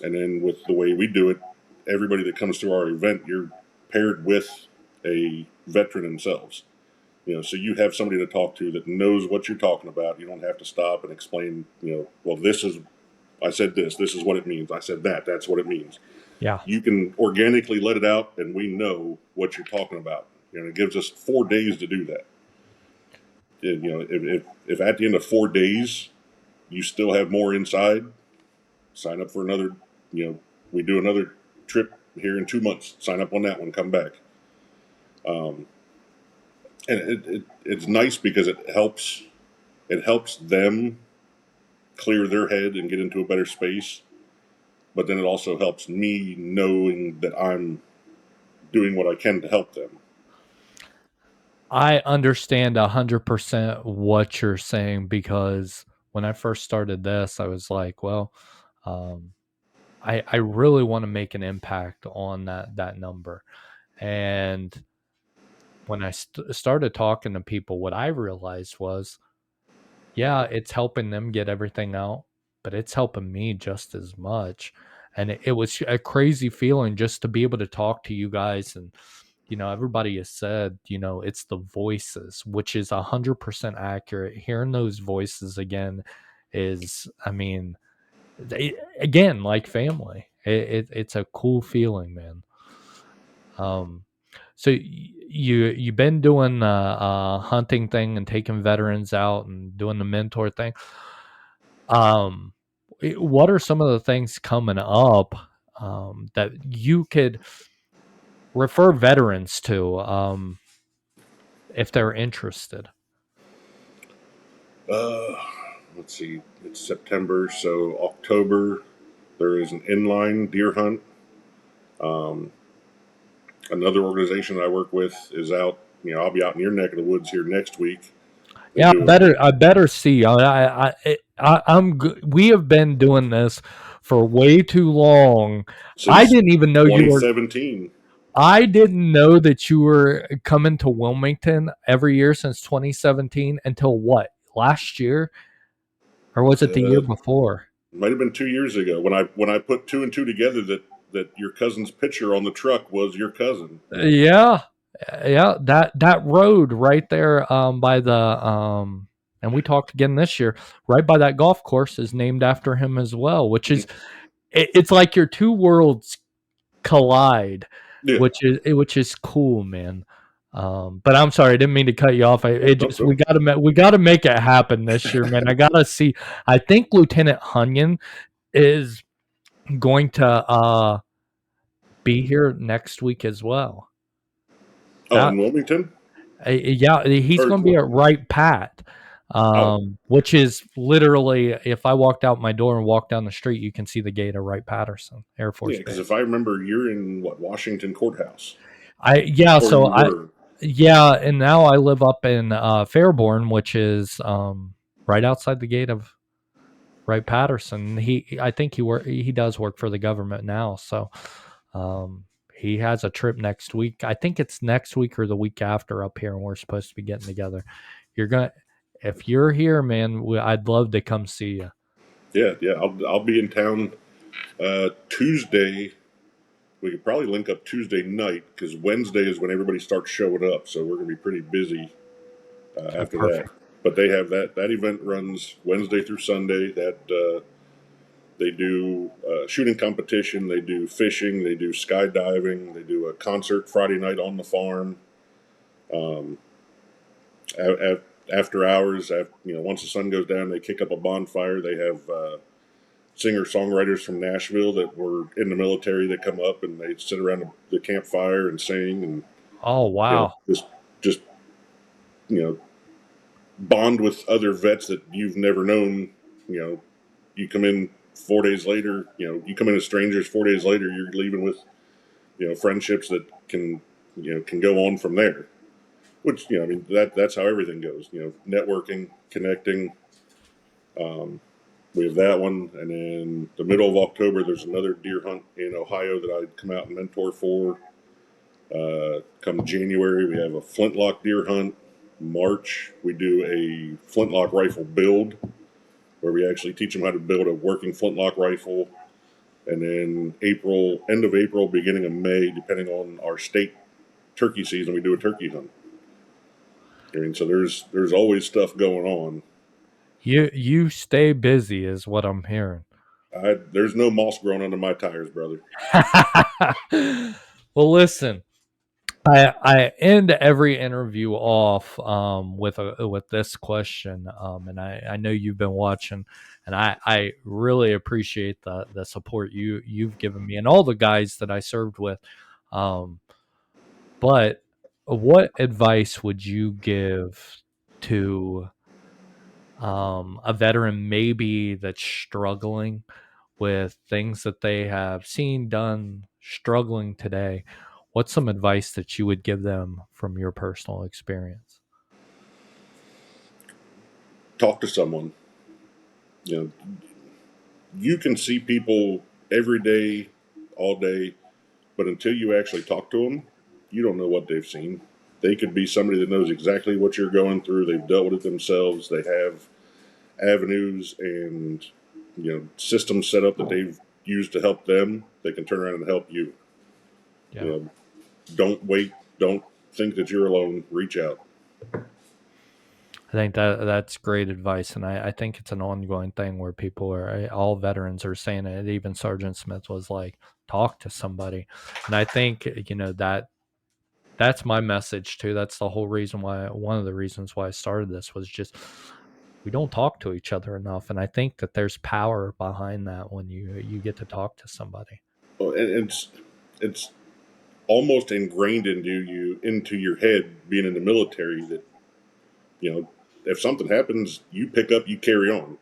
and then with the way we do it, everybody that comes to our event, you're paired with a veteran themselves. So you have somebody to talk to that knows what you're talking about. You don't have to stop and explain, well, I said this is what it means. I said that's what it means. Yeah. You can organically let it out, and we know what you're talking about. It gives us 4 days to do that. If at the end of 4 days you still have more inside, sign up for another. We do another trip here in 2 months. Sign up on that one. Come back. Um, and it's nice because it helps. It helps them clear their head and get into a better space. But then it also helps me knowing that I'm doing what I can to help them. I understand 100% what you're saying, because when I first started this, I was like, well, um, I really want to make an impact on that number. And when I started talking to people, what I realized was, yeah, it's helping them get everything out, but it's helping me just as much. And it was a crazy feeling just to be able to talk to you guys. And everybody has said, it's the voices, which is 100% accurate. Hearing those voices again is, I mean, again, like family. It's a cool feeling, man. So you've been doing the hunting thing and taking veterans out and doing the mentor thing. Um, what are some of the things coming up that you could refer veterans to if they're interested? Uh, let's see. It's September, so October there is an inline deer hunt. Um, Another organization that I work with is out I'll be out in your neck of the woods here next week. They Yeah, do I better see. I'm good. We have been doing this for way too long. I since didn't even know you were. 2017. I didn't know that you were coming to Wilmington every year since 2017 until what, last year, or was it the year before? Might have been 2 years ago when I put two and two together that your cousin's picture on the truck was your cousin. Yeah, yeah. That road right there, by the and we talked again this year, right by that golf course, is named after him as well. Which is, it's like your two worlds collide, Yeah. which is cool, man. But I'm sorry, I didn't mean to cut you off. Yeah, It just, we gotta make it happen this year, man. I gotta see. I think Lieutenant Hunyon is going to be here next week as well. Oh, That in Wilmington? Yeah, he's Or going to be at Wright Pat, oh, which is literally, if I walked out my door and walked down the street, you can see the gate of Wright Patterson Air yeah, Force because Base. if I remember, you're in Washington Courthouse, I yeah, or so you I were. yeah, and now I live up in Fairborn, which is right outside the gate of Wright Patterson. I think he does work for the government now, so he has a trip next week. I think it's next week or the week after up here, and we're supposed to be getting together. You're gonna, if you're here, man, I'd love to come see you. Yeah, yeah. I'll be in town Tuesday. We could probably link up Tuesday night because Wednesday is when everybody starts showing up. So we're gonna be pretty busy after that. Perfect. But they have that event runs Wednesday through Sunday. That they do shooting competition. They do fishing. They do skydiving. They do a concert Friday night on the farm. Um, after hours, once the sun goes down, they kick up a bonfire. They have singer songwriters from Nashville that were in the military that come up and they sit around the campfire and sing and Oh wow. just you know bond with other vets that you've never known. You come in 4 days later. You come in as strangers. 4 days later, you're leaving with friendships that can go on from there. Which I mean that's how everything goes. Networking, connecting. Um, we have that one, and then the middle of October, there's another deer hunt in Ohio that I'd come out and mentor for. Come January, we have a flintlock deer hunt. March, we do a flintlock rifle build, where we actually teach them how to build a working flintlock rifle. And then end of April, beginning of May, depending on our state turkey season, we do a turkey hunt. I mean, so there's always stuff going on. You stay busy is what I'm hearing. There's no moss growing under my tires, brother. Well, listen, I end every interview off with this question, and I know you've been watching, and I really appreciate the support you've given me and all the guys that I served with. Um, but what advice would you give to a veteran maybe that's struggling with things that they have seen done, struggling today? What's some advice that you would give them from your personal experience? Talk to someone. You know, you can see people every day, all day, but until you actually talk to them, you don't know what they've seen. They could be somebody that knows exactly what you're going through. They've dealt with it themselves. They have avenues and systems set up that they've used to help them. They can turn around and help you. Yeah. You know, don't wait. Don't think that you're alone. Reach out. I think that's great advice, and I think it's an ongoing thing where people are, all veterans are saying it. Even Sergeant Smith was like, talk to somebody, and I think that's my message too. That's the whole reason why, one of the reasons why I started this was just, we don't talk to each other enough, and I think that there's power behind that when you get to talk to somebody. Well, and it's almost ingrained into your head being in the military that if something happens, you pick up, you carry on.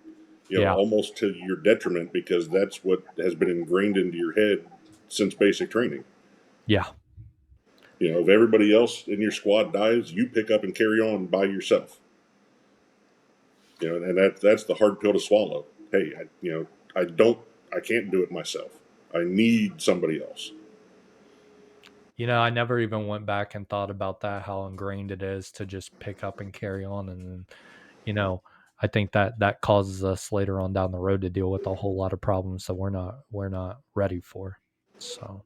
Yeah, Almost to your detriment because that's what has been ingrained into your head since basic training. yeah. You know, if everybody else in your squad dies, you pick up and carry on by yourself. You know, and that's the hard pill to swallow. Hey, I can't do it myself. I need somebody else. You know, I never even went back and thought about that, how ingrained it is to just pick up and carry on. And, you know, I think that causes us later on down the road to deal with a whole lot of problems that we're not ready for. So,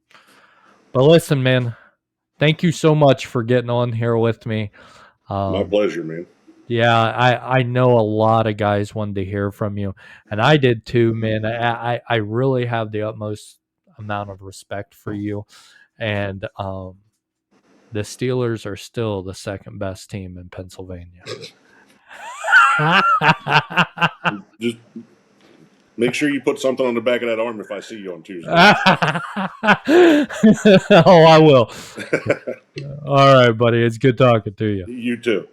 but listen, man, thank you so much for getting on here with me. My pleasure, man. Yeah, I know a lot of guys wanted to hear from you, and I did too, man. I really have the utmost amount of respect for you, and the Steelers are still the second best team in Pennsylvania. Just make sure you put something on the back of that arm if I see you on Tuesday. Oh, I will. All right, buddy. It's good talking to you. You too.